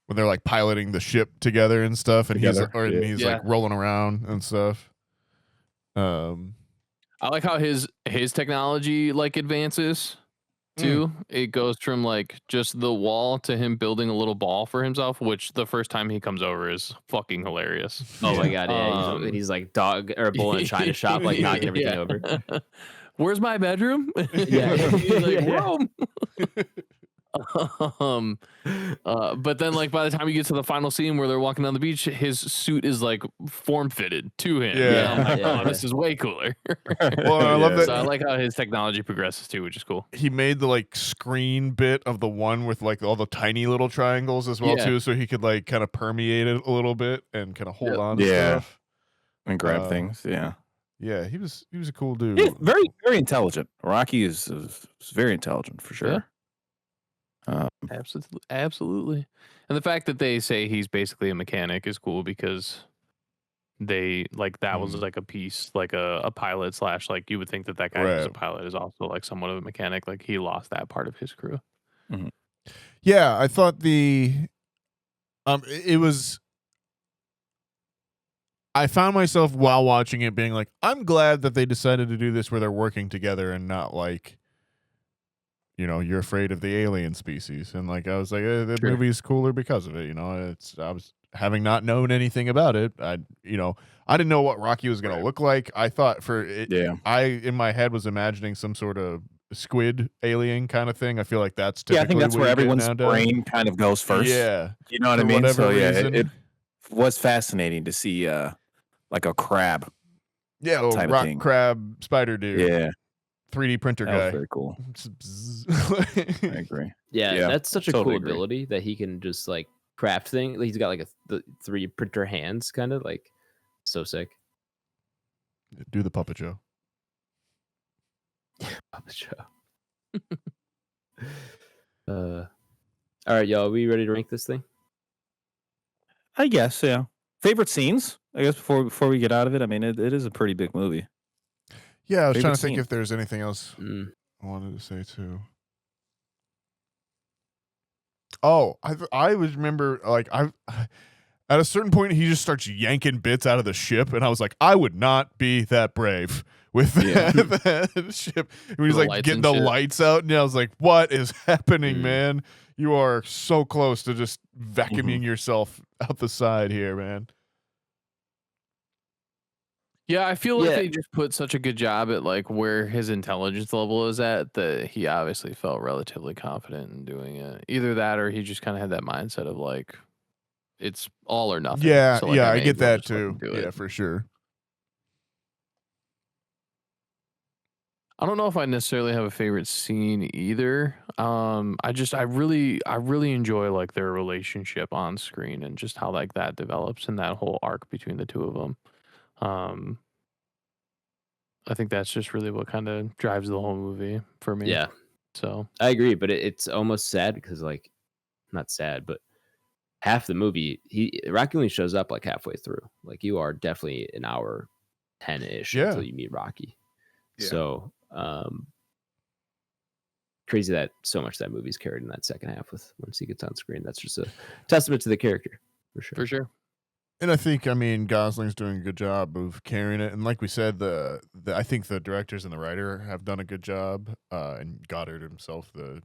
like piloting the ship together and stuff, and Together, he's yeah. like rolling around and stuff. I like how his technology like advances too. It goes from like just the wall to him building a little ball for himself, which the first time he comes over is fucking hilarious. Oh my god, yeah. He's like dog or a bull in a china shop, like knocking everything over. Where's my bedroom? Yeah. He's like, Yeah. Rome. But then like by the time you get to the final scene where they're walking down the beach, his suit is like form fitted to him. Yeah. And I'm like, Yeah. oh, this is way cooler. Well, I love So I that like how his technology progresses too, which is cool. he made the like screen bit of the one with like all the tiny little triangles as well Yeah. too, so he could like kind of permeate it a little bit and kind of hold Yep. on to Yeah. stuff. And grab Uh, things. Yeah. Yeah, he was a cool dude. Yeah, very, very intelligent. Rocky is very intelligent for sure. Absolutely. And the fact that they say he's basically a mechanic is cool because they like that was like a piece, like a pilot / like you would think that guy who's a pilot is also like somewhat of a mechanic. Like he lost that part of his crew. Mm-hmm. Yeah, I thought it was. I found myself while watching it being like, I'm glad that they decided to do this where they're working together and not like, you're afraid of the alien species. And like, I was like, the movie's cooler because of it. I was having not known anything about it. I didn't know what Rocky was going to look like. I thought I, in my head, was imagining some sort of squid alien kind of thing. I feel like that's typically I think that's where everyone's brain kind of goes first. Yeah. You know what I mean? So it was fascinating to see like a crab. Yeah, a rock crab spider dude. Yeah. 3D printer that guy. Was very cool. I agree. Yeah, that's such a cool ability that he can just like craft thing. He's got like the 3D printer hands, kind of like so sick. Do the puppet show. Puppet show. All right, y'all. Are we ready to rank this thing? I guess, yeah. Favorite scenes? I guess before we get out of it. I mean, it is a pretty big movie. Yeah, I was trying to think if there's anything else I wanted to say too. Oh, I remember like at a certain point he just starts yanking bits out of the ship, and I was like, I would not be that brave with that ship. And he's like getting the lights out, and I was like, what is happening, man? You are so close to just vacuuming yourself out the side here, man. Yeah, I feel like they just put such a good job at like where his intelligence level is at that he obviously felt relatively confident in doing it. Either that or he just kind of had that mindset of like it's all or nothing. Yeah, so, like, I get that too. Yeah, for sure. I don't know if I necessarily have a favorite scene either. I really enjoy like their relationship on screen and just how like that develops and that whole arc between the two of them. I think that's just really what kind of drives the whole movie for me. Yeah. So I agree, but it's almost sad because like, not sad, but half the movie, Rocky only shows up like halfway through. Like you are definitely an hour 10-ish until you meet Rocky. Yeah. So crazy that so much of that movie's carried in that second half with once he gets on screen. That's just a testament to the character for sure. For sure. And I think, Gosling's doing a good job of carrying it. And like we said, I think the directors and the writer have done a good job. And Goddard himself, the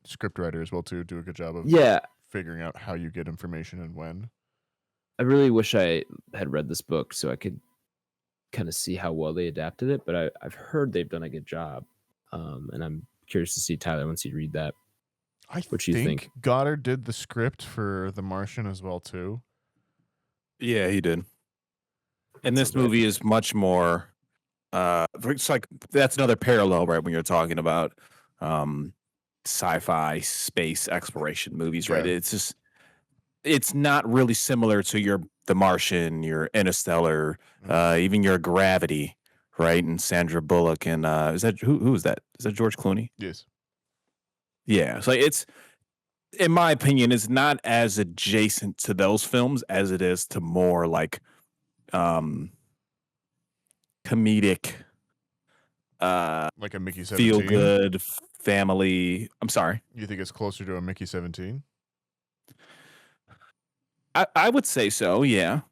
script writer as well, too, do a good job of figuring out how you get information and when. I really wish I had read this book so I could kind of see how well they adapted it. But I've heard they've done a good job. And I'm curious to see, Tyler, once you read that. What you think? Goddard did the script for The Martian as well, too. Yeah, he did. And this movie is much more it's like that's another parallel, right? When you're talking about sci-fi space exploration movies, right? It's not really similar to The Martian, your Interstellar, even your Gravity, right? And Sandra Bullock and is that who is that? Is that George Clooney? Yes. Yeah. So it's, in my opinion, is not as adjacent to those films as it is to more like comedic like a Mickey 17? Feel good family. I'm sorry. You think it's closer to a Mickey 17? I would say so, yeah.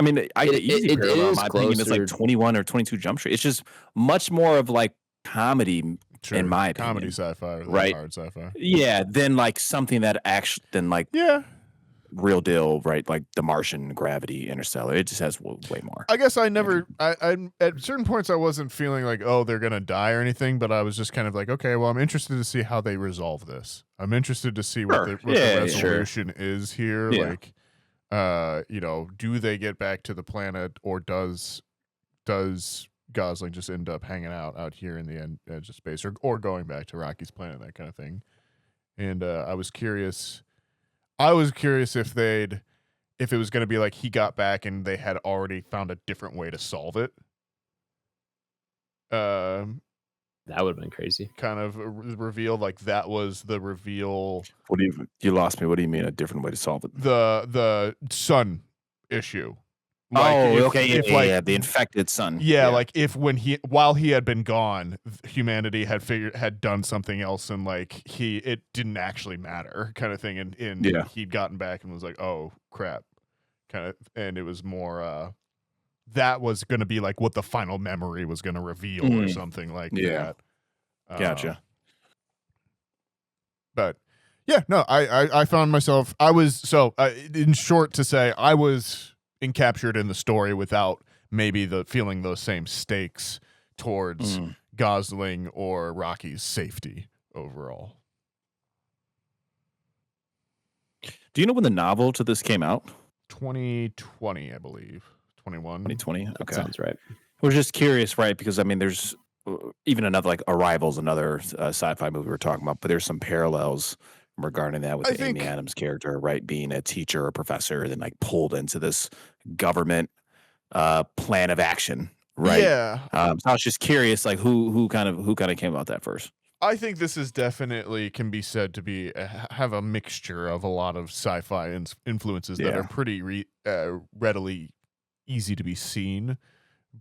I mean, the easy parallel, in my opinion, is like 21 or 22 Jump Street. It's just much more of like comedy. Sure. In my opinion, comedy sci-fi, right? Hard sci-fi, yeah. Then like something that actually, then like real deal, right? Like The Martian, Gravity, Interstellar. It just has way more. I guess I never. I at certain points I wasn't feeling like, oh, they're gonna die or anything, but I was just kind of like, okay, well, I'm interested to see how they resolve this. I'm interested to see what the resolution is here. Yeah. Like, do they get back to the planet, or does Gosling just end up hanging out here in the edge of space, or going back to Rocky's planet, that kind of thing. And I was curious if it was going to be like he got back and they had already found a different way to solve it. That would have been crazy. Kind of revealed, like that was the reveal. What do you lost me? What do you mean a different way to solve it? The sun issue. The infected son. Yeah, like if while he had been gone, humanity had done something else, and like it didn't actually matter, kind of thing, and he'd gotten back and was like, oh crap, kind of, and it was more that was going to be like what the final memory was going to reveal or something like that. Gotcha. But yeah, no, I found myself, in short to say, I was encaptured in the story without maybe feeling those same stakes towards Gosling or Rocky's safety overall. Do you know when the novel to this came out? 2020, I believe. 2020. Okay, sounds right. I was just curious, right? Because I mean, there's even another like Arrival's another sci-fi movie we're talking about, but there's some parallels regarding that with Amy Adams' character, right? Being a teacher or professor, and then like pulled into this government plan of action, right? Yeah. So I was just curious, like who kind of came about that first. I think this is definitely can be said to be have a mixture of a lot of sci-fi influences that are pretty readily easy to be seen,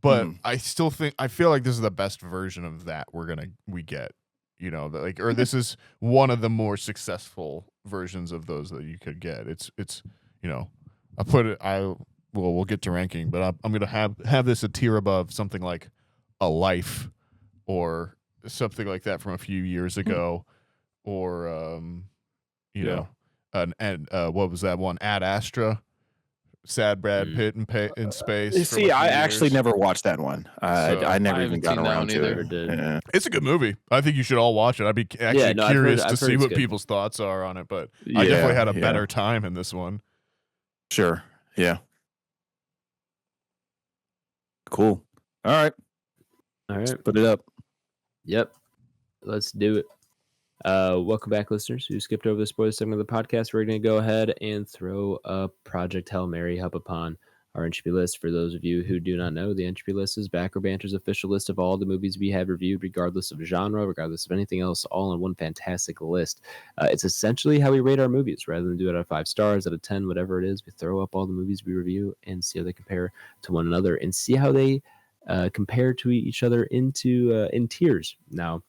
but I still feel like this is the best version of that we get, you know, like, or this is one of the more successful versions of those that you could get. It's you know, we'll get to ranking, but I'm gonna have this a tier above something like A Life or something like that from a few years ago, or you know, and what was that one? Ad Astra, sad Brad Pitt in space. See, I actually never watched that one. I never even got around to it. Yeah. It's a good movie. I think you should all watch it. I'd be actually curious to see what people's thoughts are on it, but I definitely had a better time in this one. Sure. Yeah. Cool. All right. Let's put it up. Yep. Let's do it. Welcome back, listeners who skipped over the spoiler segment of the podcast. We're going to go ahead and throw up Project Hail Mary up upon our Entropy list. For those of you who do not know, the Entropy list is Back Row Banter's official list of all the movies we have reviewed, regardless of genre, regardless of anything else, all in one fantastic list. It's essentially how we rate our movies. Rather than do it out of 5 stars, out of 10, whatever it is, we throw up all the movies we review and see how they compare to one another and see how they compare to each other in tiers. Now,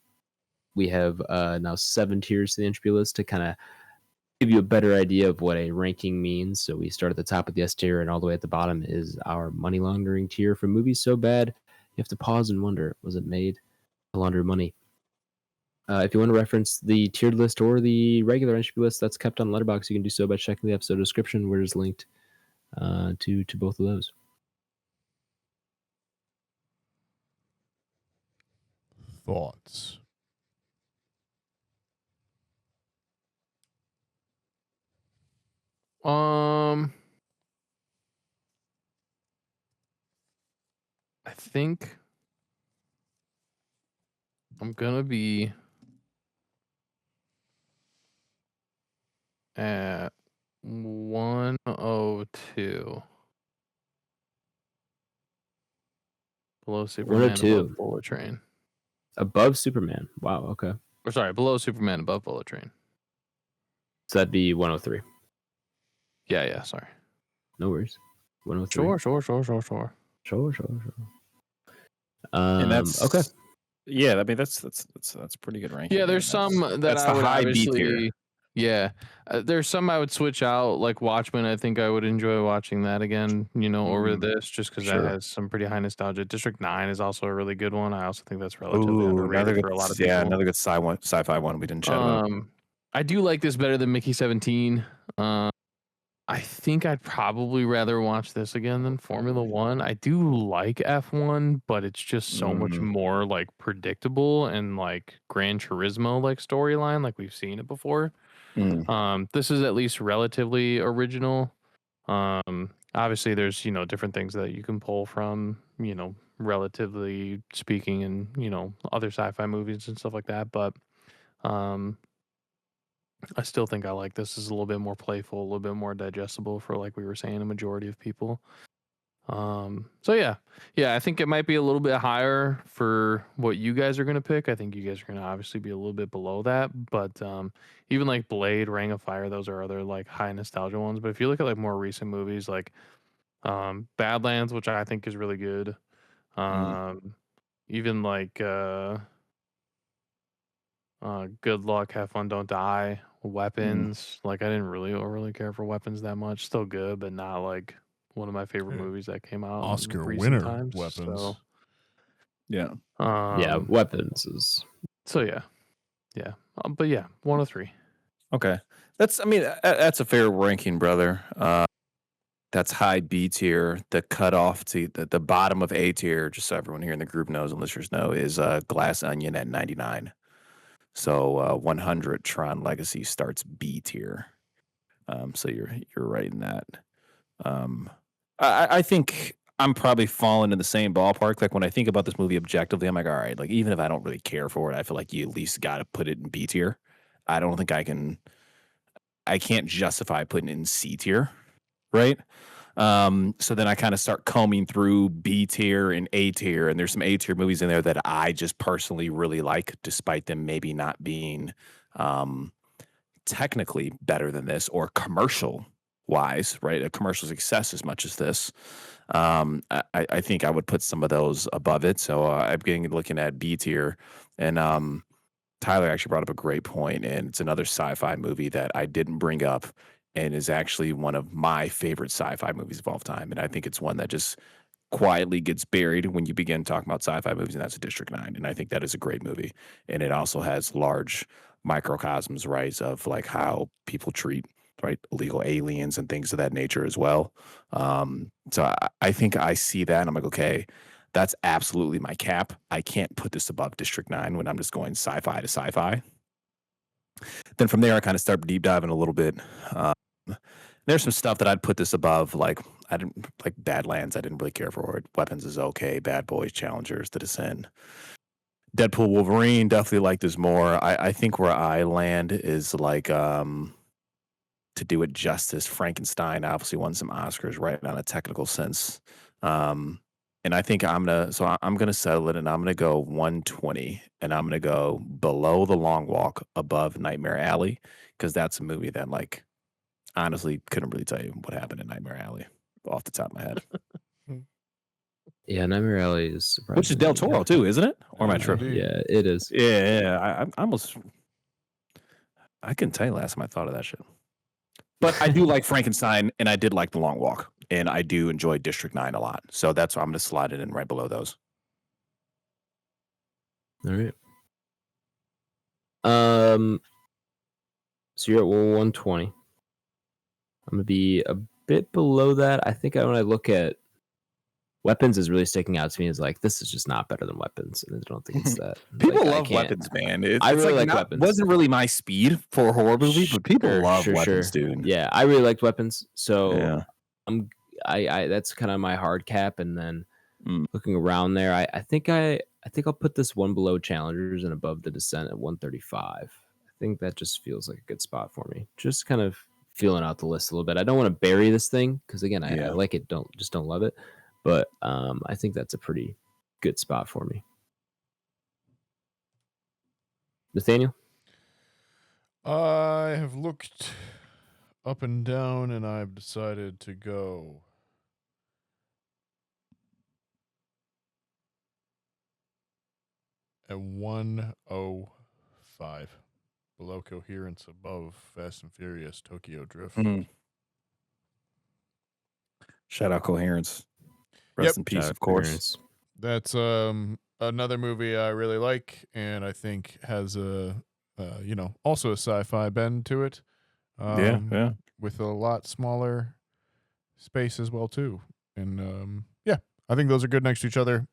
we have now 7 tiers to the Entropy list to kind of give you a better idea of what a ranking means. So we start at the top of the S tier, and all the way at the bottom is our money laundering tier for movies so bad you have to pause and wonder, was it made to launder money? If you want to reference the tiered list or the regular Entropy list that's kept on Letterboxd, you can do so by checking the episode description, where it's linked to both of those. Thoughts? I think I'm gonna be at 102. Below Superman, above Bullet Train. Above Superman. Wow, okay. Or sorry, below Superman, above Bullet Train. So that'd be 103. Yeah, sorry. No worries. 103. Sure. And that's okay. Yeah, I mean that's pretty good ranking. Yeah, there's some that I would obviously. Yeah, there's some I would switch out, like Watchmen. I think I would enjoy watching that again, you know, over this, just because that has some pretty high nostalgia. District 9 is also a really good one. I also think that's relatively underrated for a lot of people. Yeah, another good sci-fi one we didn't chat about. I do like this better than Mickey 17. I think I'd probably rather watch this again than Formula One. I do like F1, but it's just so much more like predictable and like Gran Turismo like storyline, like we've seen it before. This is at least relatively original. Obviously there's, you know, different things that you can pull from, you know, relatively speaking, and, you know, other sci-fi movies and stuff like that, but I still think I like this. Is a little bit more playful, a little bit more digestible for, like we were saying, a majority of people. So yeah, I think it might be a little bit higher for what you guys are going to pick. I think you guys are going to obviously be a little bit below that, but even like Blade, Ring of Fire, those are other like high nostalgia ones. But if you look at like more recent movies, like Badlands, which I think is really good. Even like Good Luck, Have Fun, Don't Die, Weapons. Like I didn't really overly care for Weapons that much. Still good, but not like one of my favorite movies that came out Oscar in recent winner times. Weapons. So, Yeah. Yeah, Weapons is. So yeah. But yeah, 1 of 3. Okay. That's a fair ranking, brother. That's high B tier. The cutoff to the bottom of A tier, just so everyone here in the group knows and listeners know, is Glass Onion at 99. So 100 Tron Legacy starts B tier. So you're right in that. I think I'm probably falling in the same ballpark. Like when I think about this movie objectively, I'm like, all right, like even if I don't really care for it, I feel like you at least got to put it in B tier. I don't think I can't justify putting it in C tier, right? So then I kind of start combing through B tier and A tier, and there's some A tier movies in there that I just personally really like, despite them maybe not being technically better than this or commercial wise, right? A commercial success as much as this. I think I would put some of those above it. So I'm looking at B tier, and Tyler actually brought up a great point, and it's another sci-fi movie that I didn't bring up and is actually one of my favorite sci-fi movies of all time. And I think it's one that just quietly gets buried when you begin talking about sci-fi movies, and that's District 9. And I think that is a great movie. And it also has large microcosms, right, of like how people treat, right, illegal aliens and things of that nature as well. So I think I see that and I'm like, okay, that's absolutely my cap. I can't put this above District 9 when I'm just going sci-fi to sci-fi. Then from there, I kind of start deep diving a little bit. There's some stuff that I'd put this above, like I didn't like Badlands. I didn't really care for it. Weapons is okay. Bad Boys, Challengers, The Descent. Deadpool, Wolverine, definitely like this more. I think where I land is like to do it justice. Frankenstein obviously won some Oscars, right, on a technical sense. And I think I'm gonna settle it, and I'm gonna go 120, and I'm gonna go below The Long Walk, above Nightmare Alley, because that's a movie that like honestly couldn't really tell you what happened in Nightmare Alley off the top of my head. Yeah, Nightmare Alley is Which is Del Toro too, isn't it? Or am I tripping? Yeah, it is. Yeah. I couldn't tell you last time I thought of that shit. But I do like Frankenstein, and I did like The Long Walk, and I do enjoy District 9 a lot. So that's why I'm going to slide it in right below those. All right. So you're at 120. I'm gonna be a bit below that. I think when I look at Weapons, is really sticking out to me as like this is just not better than Weapons, and I don't think it's that. People like, love Weapons, man. I really like not, Weapons. Wasn't really my speed for a horror movie, but people love Weapons, dude. Yeah, I really liked Weapons, so yeah. I that's kind of my hard cap, and then looking around there, I think I'll put this one below Challengers and above The Descent at 135. I think that just feels like a good spot for me. Just kind of feeling out the list a little bit. I don't want to bury this thing because again, I like it. Don't love it, but I think that's a pretty good spot for me. Nathaniel, I have looked up and down, and I've decided to go at 105. Below Coherence, above Fast and Furious, Tokyo Drift. Shout out Coherence. Rest in peace, of course. That's another movie I really like, and I think has a also a sci-fi bend to it. Yeah. With a lot smaller space as well too. And I think those are good next to each other.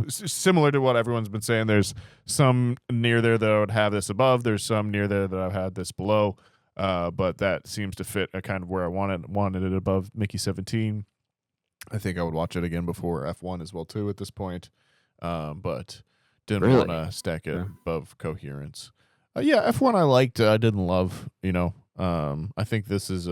Similar to what everyone's been saying, there's some near there that I would have this above. There's some near there that I've had this below. But that seems to fit a kind of where I wanted it above Mickey 17. I think I would watch it again before F1 as well too at this point. But didn't want to stack it above Coherence. F1 I liked. I didn't love. I think this is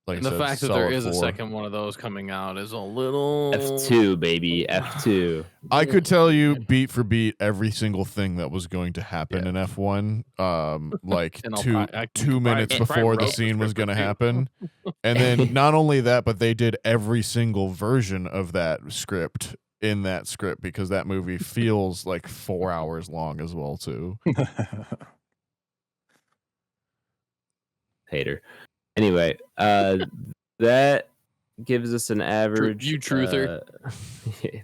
like And I the said, fact that there solid is a 4. second one of those coming out is a little F2, baby. F2. I could tell you beat for beat every single thing that was going to happen in F1. Like And I'll 2 I can 2 minutes probably before the wrote the scene was script going to too. happen. And then not only that, but they did every single version of that script in that script, because that movie feels like 4 hours long as well too. Hater. Anyway, that gives us an average. You truther.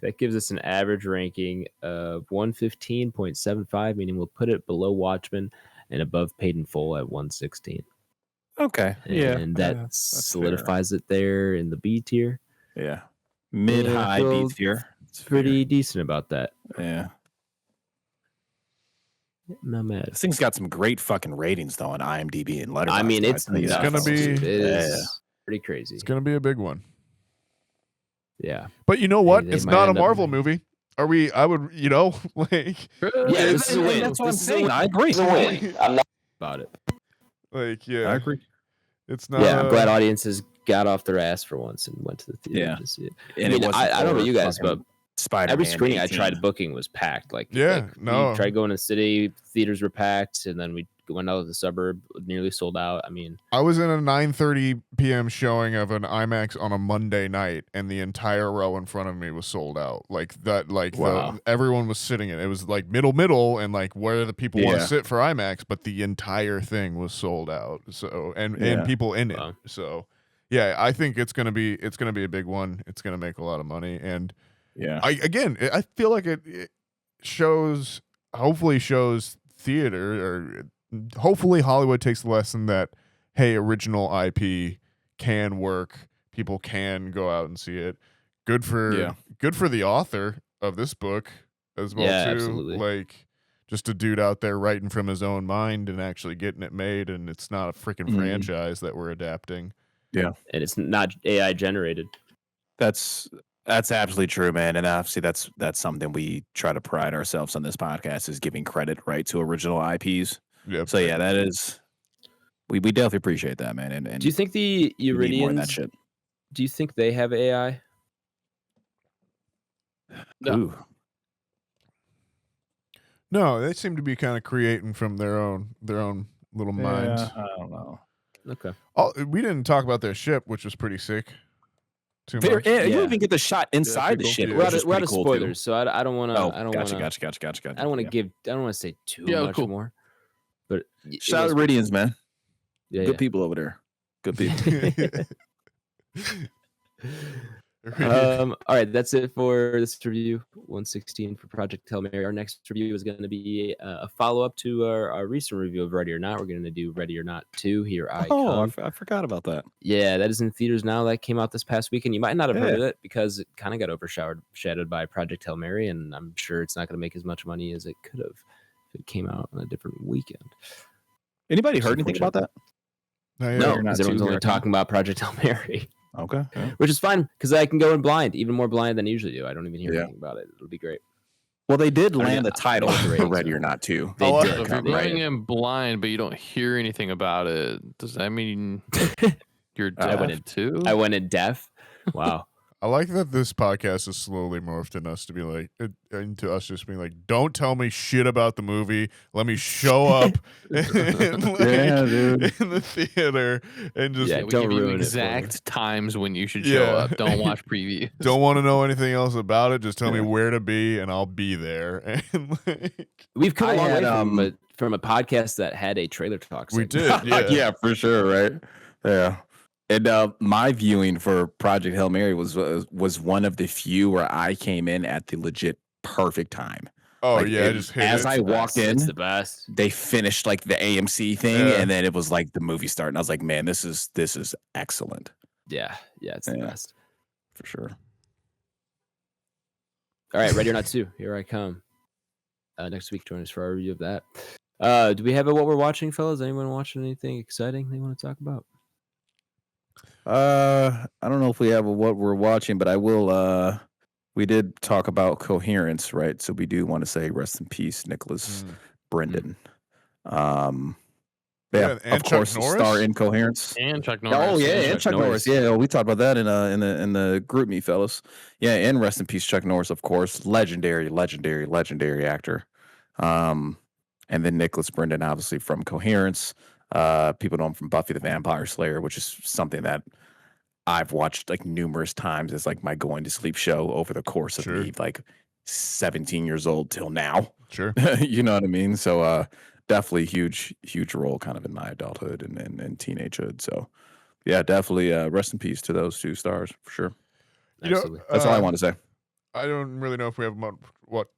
That gives us an average ranking of 115.75, meaning we'll put it below Watchmen and above Paid in Full at 116. Okay. Yeah. And that that's solidifies it there in the B tier. fair. Yeah. Mid-high Yeah, B tier. It's pretty decent about that. Yeah. Not mad. This thing's got some great fucking ratings though on IMDb and Letterboxd. I mean, it's I'll tell you that. gonna be- It is Yeah. pretty crazy. It's going to be a big one. Yeah. But you know what? They It's might not a end up- Marvel movie. Are we? I would, like, Yeah, this is a win. That's what I'm This is a saying. win. I agree. This is a win. I'm not about it. like, yeah. I agree. It's not. Yeah, I'm glad audiences got off their ass for once and went to the theater Yeah. to see it. And I mean, it wasn't I don't know for about you guys, but fucking Spider-Man every screening 18. I tried booking was packed. Like, Yeah, we no. tried going to the city, theaters were packed, and then we went out of the suburb, nearly sold out. I mean, I was in a 9:30 p.m. showing of an IMAX on a Monday night, and the entire row in front of me was sold out. Like that, like Wow. everyone was sitting in. It was like middle, and like where the people want to Yeah. sit for IMAX, but the entire thing was sold out. So and Yeah. people in it. Wow. So yeah, I think it's gonna be a big one. It's gonna make a lot of money, and Yeah. I feel like it shows, hopefully shows theater, or hopefully Hollywood takes the lesson that, hey, original IP can work. People can go out and see it. Good for the author of this book as well Yeah, too. absolutely. Like, just a dude out there writing from his own mind and actually getting it made, and it's not a freaking Mhm. franchise that we're adapting. and it's not AI generated. That's absolutely true, man. And obviously that's something we try to pride ourselves on this podcast, is giving credit right to original IPs. Yep. So yeah, that is we definitely appreciate that, man. And Do you think the we need more of that Uridians, shit. do you think they have AI? No. Ooh. No, they seem to be kind of creating from their own little minds. I don't know. Okay. Oh, we didn't talk about their ship, which was pretty sick. Too You much. don't even get the shot inside the cool. ship. Yeah. We're which out is of, we're out pretty of cool, too. spoilers, so I don't want to. Oh, I don't gotcha. want to. I I don't want to yeah. give. I don't want to say too Yeah, much cool. more. But Shout out to Ridians, man. Yeah, Good people over there. Good people. All right, that's it for this review. 116 for Project Hail Mary. Our next review is going to be a follow-up to our recent review of Ready or Not. We're going to do Ready or Not 2. Here I come. I forgot about that. Yeah, that is in theaters now. That came out this past weekend. You might not have heard Yeah. of it because it kind of got overshadowed by Project Hail Mary, and I'm sure it's not going to make as much money as it could have if it came out on a different weekend. Anybody heard anything about that? No, yeah. No, You're not because everyone's too only here, talking about Project Hail Mary, Okay. Yeah. which is fine because I can go in blind, even more blind than I usually do. I don't even hear Yeah. anything about it. It'll be great. Well, they did I mean, land the title I don't know the for ratings, Ready so- or Not too. They Oh, did. So if you're Right. going in blind but you don't hear anything about it, does that mean you're I went deaf in- too? I went in deaf. Wow. I like that this podcast has slowly morphed in us to be like, into us just being like, don't tell me shit about the movie. Let me show up in, like, Yeah, dude. in the theater and just Yeah, we don't give you ruin it for me. exact times when you should show Yeah. up. Don't watch previews. don't want to know anything else about it. Just tell me Yeah. where to be and I'll be there. And like, We've come a I long had, way from a podcast that had a trailer talk. we segment. did. Yeah. For sure, right? Yeah. And my viewing for Project Hail Mary was one of the few where I came in at the legit perfect time. Oh, Like, yeah. it- Just hit as it. I walked in, It's the best. they finished like the AMC thing, Yeah. and then it was like the movie started. And I was like, man, this is excellent Yeah, it's the Yeah. best. for sure. All right, Ready or Not 2. Here I come. Next week, join us for our review of that. Do we have what we're watching, fellas? Anyone watching anything exciting they want to talk about? I don't know if we have what we're watching, but I will. We did talk about Coherence, right? So we do want to say rest in peace, Nicholas Mm. Brendan. Yeah, and of Chuck course, Norris? star Incoherence. And Chuck Norris. Oh yeah, and Chuck Chuck Norris. Norris. Yeah, we talked about that in the group me, fellas. Yeah, and rest in peace, Chuck Norris, of course, legendary actor. And then Nicholas Brendan, obviously from Coherence. People know him from Buffy the Vampire Slayer, which is something that I've watched like numerous times as like my going to sleep show over the course of me like 17 years old till now. Sure. You know what I mean? So definitely huge role kind of in my adulthood and teenagehood. So yeah, definitely rest in peace to those two stars for sure. Absolutely. That's all I want to say. I don't really know if we have what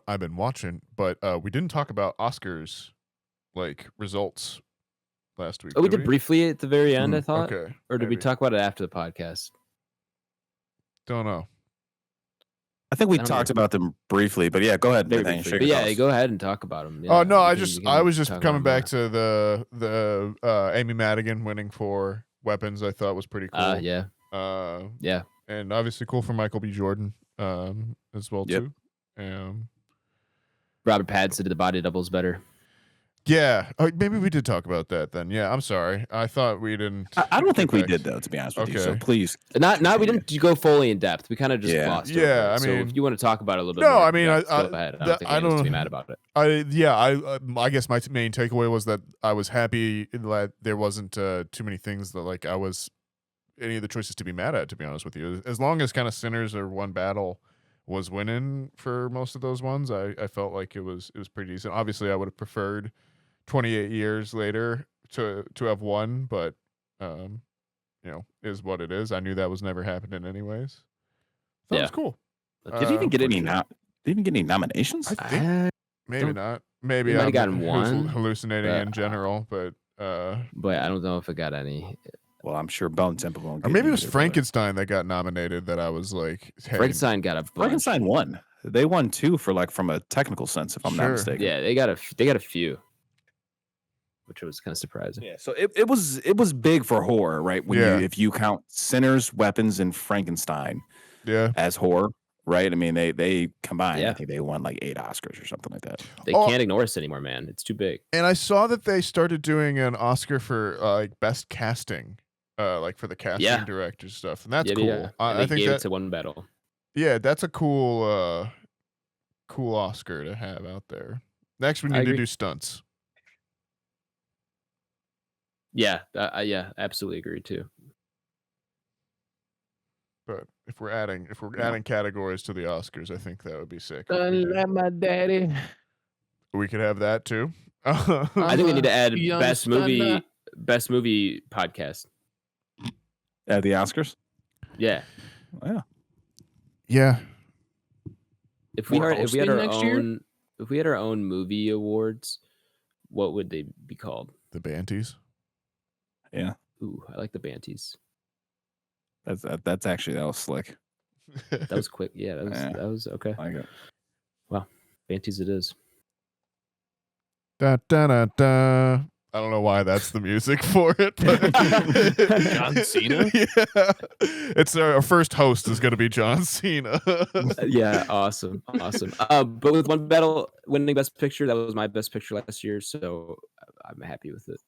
I've been watching, but we didn't talk about Oscars like results last week. Oh, we did briefly at the very end, I thought. Okay. Or did we talk about it after the podcast? Don't know. I think we talked about them briefly, but yeah, go ahead. Very briefly. But yeah, go ahead and talk about them. Yeah, oh no, I was just coming back to the Amy Madigan winning for Weapons. I thought was pretty cool. Yeah. Yeah. And obviously cool for Michael B. Jordan as well too. Robert Pattinson did the body doubles better. Yeah, maybe we did talk about that then. Yeah, I'm sorry. I thought we didn't. I don't think we did though, to be honest with you. So please, not we didn't go fully in depth. We kind of just glossed over it. I mean, so if you want to talk about it a little bit, no, more, I mean, go ahead. I don't be mad about it. I guess my main takeaway was that I was happy that there wasn't too many things that like I was any of the choices to be mad at. To be honest with you, as long as kind of Sinners or One Battle was winning for most of those ones, I felt like it was pretty decent. Obviously, I would have preferred 28 years later to have won, but is what it is. I knew that was never happening anyways. That was cool. Did he even get any nominations? I think maybe not. Maybe I might have gotten one. Hallucinating in general, but I don't know if it got any. Well, I'm sure Bone Temple won't. Or maybe it was Frankenstein that got nominated. That I was like, hey. Frankenstein got a bunch. Frankenstein won. They won too for like from a technical sense, if I'm not mistaken. Yeah, they got a few, which was kind of surprising. Yeah, so it was big for horror, right? When if you count Sinners, Weapons, and Frankenstein, as horror, right? I mean, they combined. Yeah. I think they won like 8 Oscars or something like that. They can't ignore us anymore, man. It's too big. And I saw that they started doing an Oscar for like best casting, like for the casting director stuff, and that's cool. Yeah. I think it to One Battle. Yeah, that's a cool Oscar to have out there. Next, we need to do stunts. Yeah, absolutely agree too. But if we're adding categories to the Oscars, I think that would be sick. Like my daddy. We could have that too. I think we need to add best movie podcast. At the Oscars? Yeah. Yeah. If we had our own movie awards, what would they be called? The Banties. Yeah. Ooh, I like the Banties. That's actually, that was slick. That was quick. Yeah, that was okay. I like it. Well, Banties it is. Da da da da. I don't know why that's the music for it. But John Cena? Yeah. It's our first host is going to be John Cena. Yeah, awesome. But with One Battle winning Best Picture, that was my Best Picture last year, so I'm happy with it.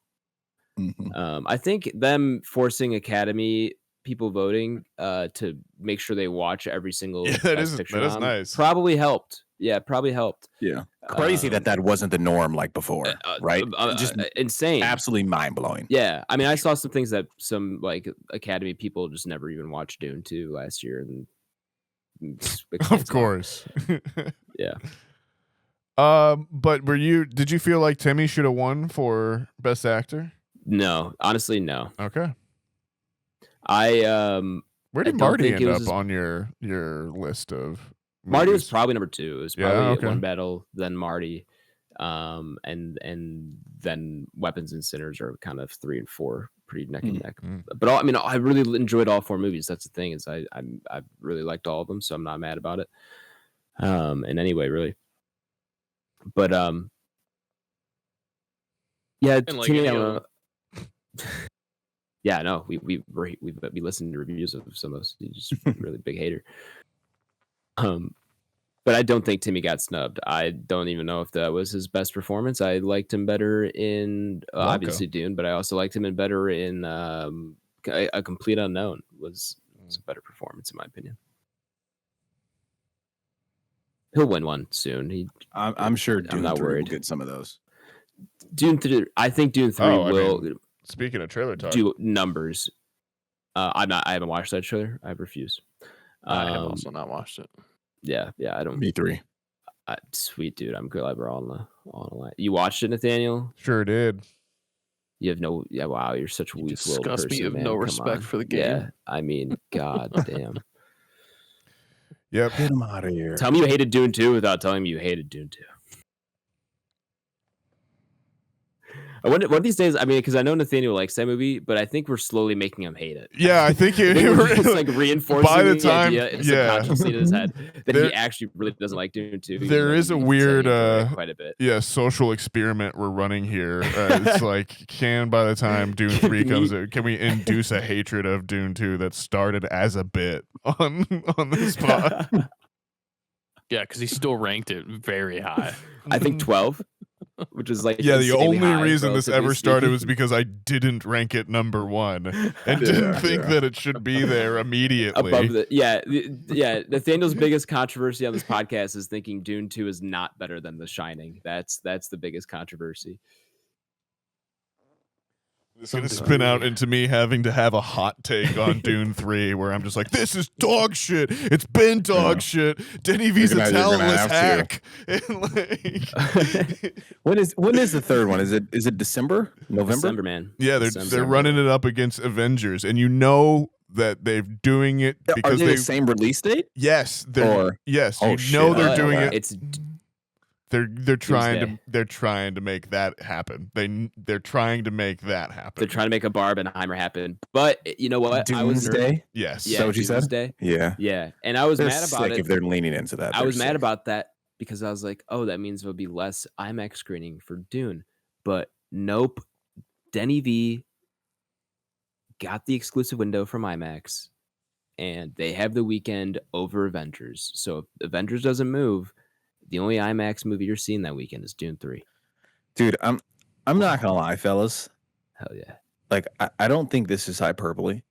Mm-hmm. I think them forcing Academy people voting to make sure they watch every single Best Picture that is nice. Probably helped. Yeah, probably helped. Yeah. Crazy that wasn't the norm like before, right? Just insane. Absolutely mind-blowing. Yeah. I mean, I saw some things that some like Academy people just never even watched Dune 2 last year. And of course. Yeah. But did you feel like Timmy should have won for Best Actor? No. Honestly, no. Okay. Where did Marty end up on your list of movies? Marty was probably number 2. It was probably okay. One Battle, then Marty, and then Weapons and Sinners are kind of 3 and 4, pretty neck and neck. But I really enjoyed all 4 movies. That's the thing, is I really liked all of them, so I'm not mad about it. In any way, really. But yeah, to me, I don't know. Yeah, no, we listened to reviews of some of those. He's just a really big hater. But I don't think Timmy got snubbed. I don't even know if that was his best performance. I liked him better in obviously Dune, but I also liked him in better in A Complete Unknown was a better performance in my opinion. He'll win one soon. I'm sure Dune I'm not 3 will worried. get some of those. Dune 3. I think Dune 3 will. Speaking of trailer talk, do numbers. I haven't watched that trailer. I refuse. I have also not watched it. Yeah, I don't. Me 3. Sweet dude, I'm glad we're on the line. You watched it, Nathaniel? Sure did. You have no. Yeah, wow, you're such a weak-willed person. Me of man. no Come respect on. for the game. Yeah, I mean, god damn. Yep. Get him out of here. Tell me you hated Dune 2 without telling me you hated Dune 2. One of these days, I mean, because I know Nathaniel likes that movie, but I think we're slowly making him hate it. Yeah, I think we're just like reinforcing by the time, idea subconsciously in his head that he actually really doesn't like Dune 2. There is a weird, quite a bit. Yeah, social experiment we're running here. It's like, by the time Dune 3 comes out, can we induce a hatred of Dune 2 that started as a bit on the spot? Yeah, because he still ranked it very high. I think 12. Which is like the only high, reason this ever started speaking. was because I didn't rank it number 1 and didn't think that it should be there immediately. Above Nathaniel's biggest controversy on this podcast is thinking Dune 2 is not better than The Shining. That's the biggest controversy. It's going to spin out into me having to have a hot take on Dune 3 where I'm just like, this is dog shit. It's been dog shit. Denny V's a talentless hack. When is the third one? Is it December? November? December, man. Yeah, they're running it up against Avengers, and you know that they're doing it because are they the same release date? Yes, yes, oh, you know they're doing it. It's they're trying to make that happen. They're trying to make that happen. They're trying to make a Barbenheimer happen. But you know what? Doomsday? Yes. Yeah, Is that what you said? Yeah. Yeah. And I was They're mad about sick it. if they're leaning into that. I was mad about that because I was like, oh, that means there'll be less IMAX screening for Dune. But nope. Denny V got the exclusive window from IMAX, and they have the weekend over Avengers. So if Avengers doesn't move, the only IMAX movie you're seeing that weekend is Dune 3. Dude, I'm not gonna lie, fellas. Hell yeah. Like, I don't think this is hyperbole.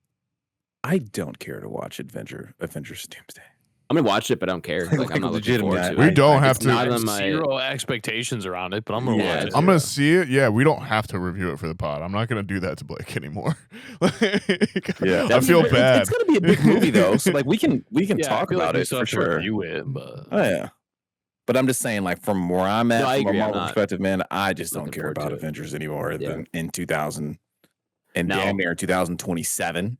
I don't care to watch Avengers Doomsday. I'm gonna watch it, but I don't care. Like, I'm not looking forward to it. We don't have to. Not on my Zero expectations around it, but I'm gonna watch it. I'm gonna see it. Yeah, we don't have to review it for the pod. I'm not gonna do that to Blake anymore. Yeah, I feel bad. It's gonna be a big movie though, so like we can talk about it for sure. Review it, but oh yeah. But I'm just saying, like, from where I'm at, from a Marvel perspective, man, I just don't care about Avengers anymore in 2000 and damn near 2027.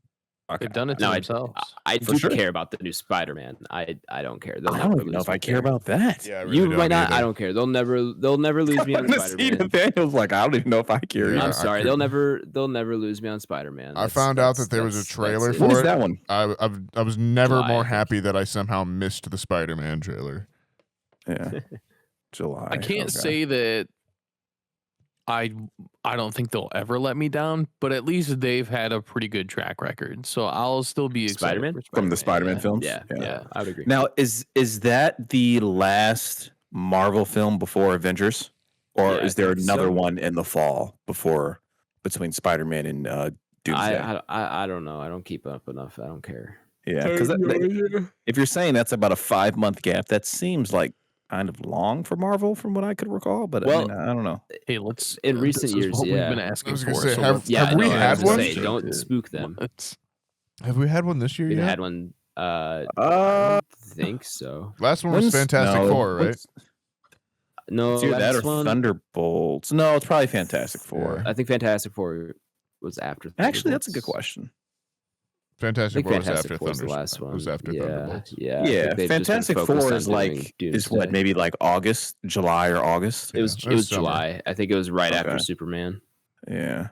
Okay. They've done it to themselves. I do care about the new Spider-Man. I don't care. I don't even know if I care about that. Yeah, I really you don't might not. either. I don't care. They'll never lose me on Spider-Man. Nathaniel's like, I don't even know if I care. Yeah, I'm sorry. They'll never lose me on Spider-Man. I found out that there was a trailer for What is it. that one? I was never July, more happy that I somehow missed the Spider-Man trailer. Yeah. July. I can't say that I don't think they'll ever let me down, but at least they've had a pretty good track record. So I'll still be excited Spider-Man? From the Spider-Man films? Yeah, I would agree. Now, is that the last Marvel film before Avengers? Or Yeah, is there I think another so. one in the fall between Spider-Man and Doomsday? I don't know. I don't keep up enough. I don't care. Yeah, because if you're saying that's about a 5-month gap, that seems like kind of long for Marvel from what I could recall, but I don't know. Hey, let's in recent years, what yeah. we've been asking I was for. gonna say, so have let's- we had one? Don't spook them. Have we had one this year We've yet? had one. I don't think so. Last one was Fantastic Four, right? No, It's either that or one, Thunderbolts. No, it's probably Fantastic Four. I think Fantastic Four was after. Actually, that's a good Thunderbolts. question. Fantastic Four was Fantastic after Four was the Thunderbolts. last one. Was after Thunderbolts. Yeah. I Yeah, think they've just been Fantastic focused Four on is doing like Doomsday. maybe like August, July or August. It was Yeah, that's summer. July. I think it was right after Okay. Superman. Yeah,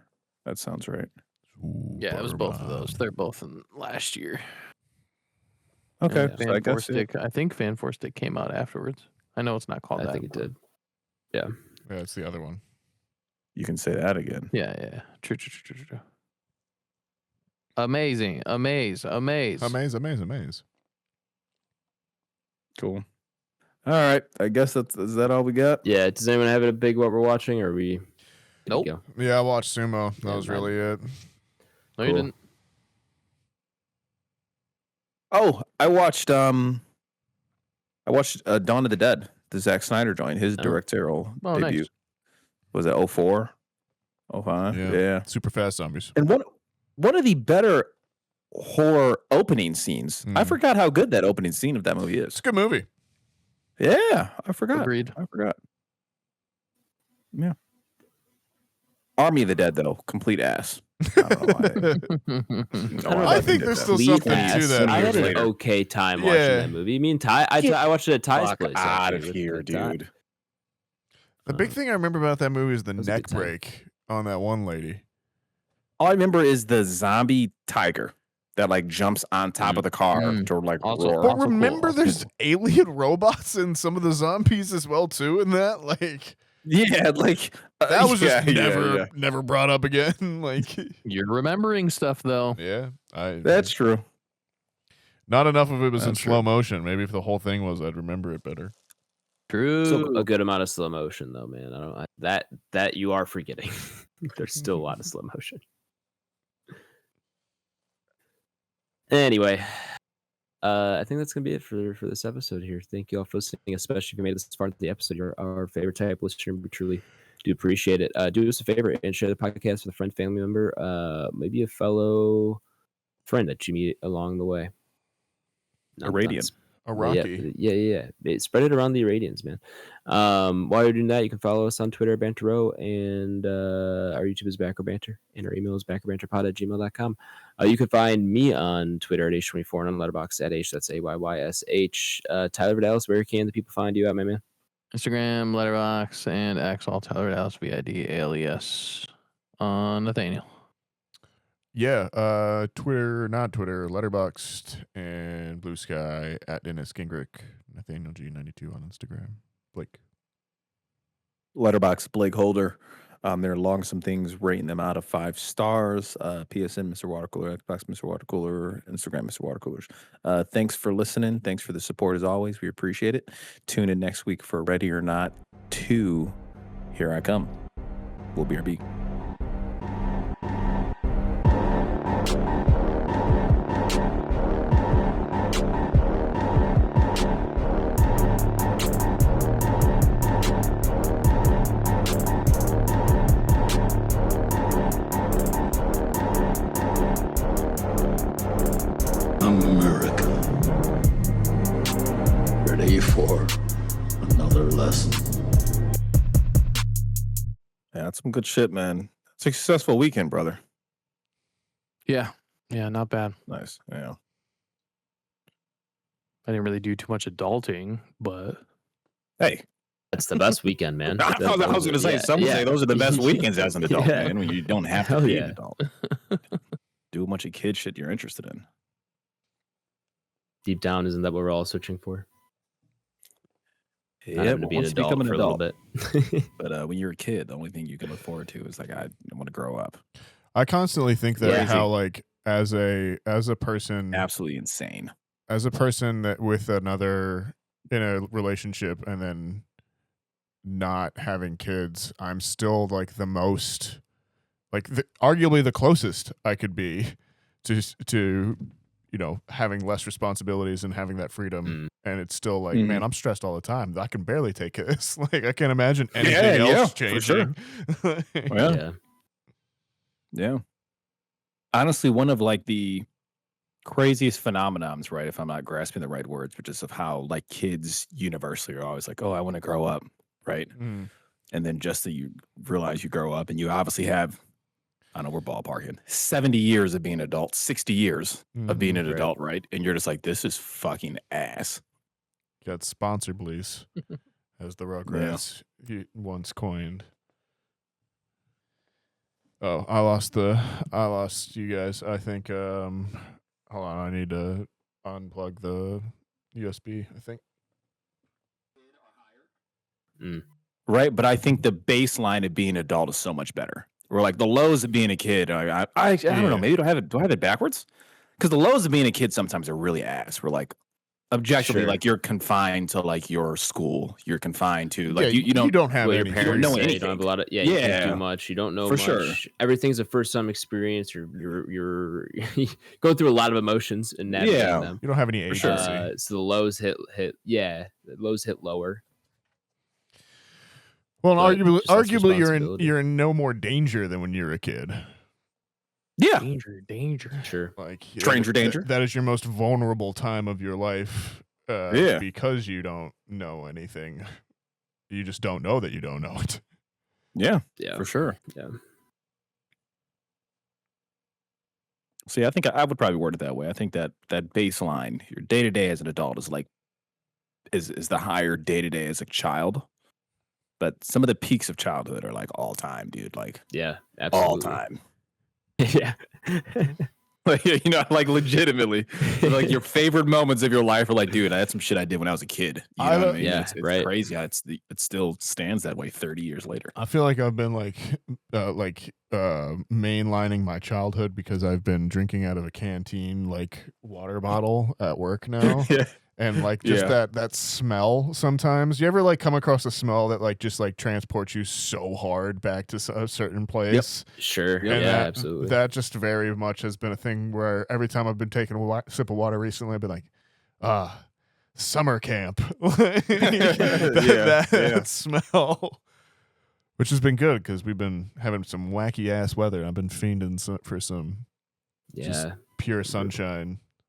that sounds right. Yeah, it was both of those. They're both in last year. Okay, Yeah. so I Fan Four guess Stick. I think Fan Four Stick came out afterwards. I know it's not called I that. think it but- did. Yeah. Yeah, it's the other one. you can say that again. Yeah. True. Amazing. Amaze. Cool. All right. I guess is that all we got? Yeah. Does anyone have a big what we're watching, or are we? Nope. Go? Yeah, I watched Sumo. That Yeah, was mine- really it. No, you Cool. didn't. Oh, I watched Dawn of the Dead, the Zack Snyder joint, his Oh. directorial Oh, debut. nice. Was it 04? 05? Yeah. Super fast zombies. And one of the better horror opening scenes. I forgot how good that opening scene of that movie It's is. a good movie. Yeah, I forgot. Agreed. I forgot. Yeah. Army of the Dead, though, complete ass. I don't know why. I think there's still Complete something ass. to that I had movie. an okay time watching Yeah. that movie. Me and Ty, I watched it at Ty's Fuck place. out actually, of with- here, with Ty. dude. The big thing I remember about that movie is the was a neck good time. break on that one lady. All I remember is the zombie tiger that like jumps on top of the car Mm. to like Also- roar. But Also cool, remember, also there's cool. alien robots in some of the zombies as well too. In that, like, Yeah, like that was just yeah. never brought up again. Like, You're remembering stuff though. yeah, That's true. not enough of it was in That's slow motion. Maybe if the whole thing was, I'd remember it better. True. Still a good amount of slow motion though, man. That you are forgetting. There's still a lot of slow motion. Anyway, I think that's gonna be it for this episode here. Thank you all for listening, especially if you made it this far into the episode. You're our favorite type of listener. We truly do appreciate it. Do us a favor and share the podcast with a friend, family member, maybe a fellow friend that you meet along the way. Irradian. A Rocky. Yeah. Spread it around the Irradians, man. While you're doing that, you can follow us on Twitter, Banter Row, and our YouTube is Back Row Banter, and our email is backrowbanterpod@gmail.com. You can find me on Twitter at H24 and on Letterboxd at H, that's AYYSH. Tyler Vidalis, where can the people find you at, my man? Instagram, Letterboxd, and X, all Tyler Dallas, VIDALES. Nathaniel. Yeah, Twitter, not Twitter, Letterboxd, and Blue Sky at Dennis Gingrich, Nathaniel G92 on Instagram. Blake. Letterboxd BlakeHolder. There are longsome things, rating them out of 5 stars. PSN, Mr. Watercooler, Xbox, Mr. Watercooler, Instagram, Mr. Watercoolers. Thanks for listening. Thanks for the support as always. We appreciate it. Tune in next week for Ready or Not 2. Here I Come. We'll be RB. America. Ready for another lesson. Yeah, that's some good shit, man. It's a successful weekend, brother. Yeah. Yeah, not bad. Nice. Yeah. I didn't really do too much adulting, but Hey, That's the best weekend, man. I was going to say, Yeah, some would yeah. say those are the best weekends as an adult, Yeah. man, when you don't have to Hell be yeah. an adult. Do a bunch of kid shit you're interested in. Deep down, isn't that what we're all searching for? Not Yeah, having to be an adult for a little bit. But when you're a kid, the only thing you can look forward to is like, I want to grow up. I constantly think that Yeah. how, like, as a person, Absolutely insane. as a person that with another in a relationship and then not having kids, I'm still like the most, like, arguably the closest I could be to you know, having less responsibilities and having that freedom. And it's still like, man, I'm stressed all the time. I can barely take this. Like, I can't imagine anything else for sure. changing. Well, Yeah. yeah. Honestly, one of like the craziest phenomenons, right? If I'm not grasping the right words, but just of how like kids universally are always like, oh, I want to grow up, right? Mm. And then just that you realize you grow up and you obviously have, I don't know, we're ballparking 70 years of being an adult, 60 years of being an Right. adult, right? And you're just like, this is fucking ass. Got sponsor please, as the Rugrats once coined. Oh, I lost you guys. I think hold on, I need to unplug the USB, I think. Right. But I think the baseline of being an adult is so much better. Or like the lows of being a kid. I don't know. Maybe do I have it backwards? Because the lows of being a kid sometimes are really ass. We're like, objectively, Sure. like you're confined to like your school. You're confined to like Yeah, you don't have Well, your any parents know say you anything. don't have a lot of you can't do Yeah. much. You don't know For much. sure. Everything's a first time experience. You're going through a lot of emotions and navigating Yeah. them. You don't have any For agency. sure. So the lows hit the lows hit lower. Well, but and just less arguably responsibility. you're in no more danger than when you're a kid. Yeah. Danger. Sure. Like Stranger danger. That is your most vulnerable time of your life. Yeah. Because you don't know anything. You just don't know that you don't know it. Yeah. Yeah. For sure. Yeah. See, I think I would probably word it that way. I think that baseline, your day to day as an adult, is like is the higher day to day as a child. But some of the peaks of childhood are like all time, dude. Like Yeah. Absolutely. all time. Yeah. Like, you know, like legitimately, like your favorite moments of your life are like, dude, I had some shit I did when I was a kid. You know what I mean? Yeah, It's right. crazy how it still stands that way 30 years later. I feel like I've been mainlining my childhood because I've been drinking out of a canteen like water bottle at work now. Yeah. And like just Yeah. that smell sometimes. You ever like come across a smell that like just like transports you so hard back to a certain place? Sure. And Yeah, that, absolutely. That just very much has been a thing where every time I've been taking a sip of water recently, I've been like, summer camp. that smell. Which has been good because we've been having some wacky ass weather. I've been fiending for some Yeah. pure sunshine.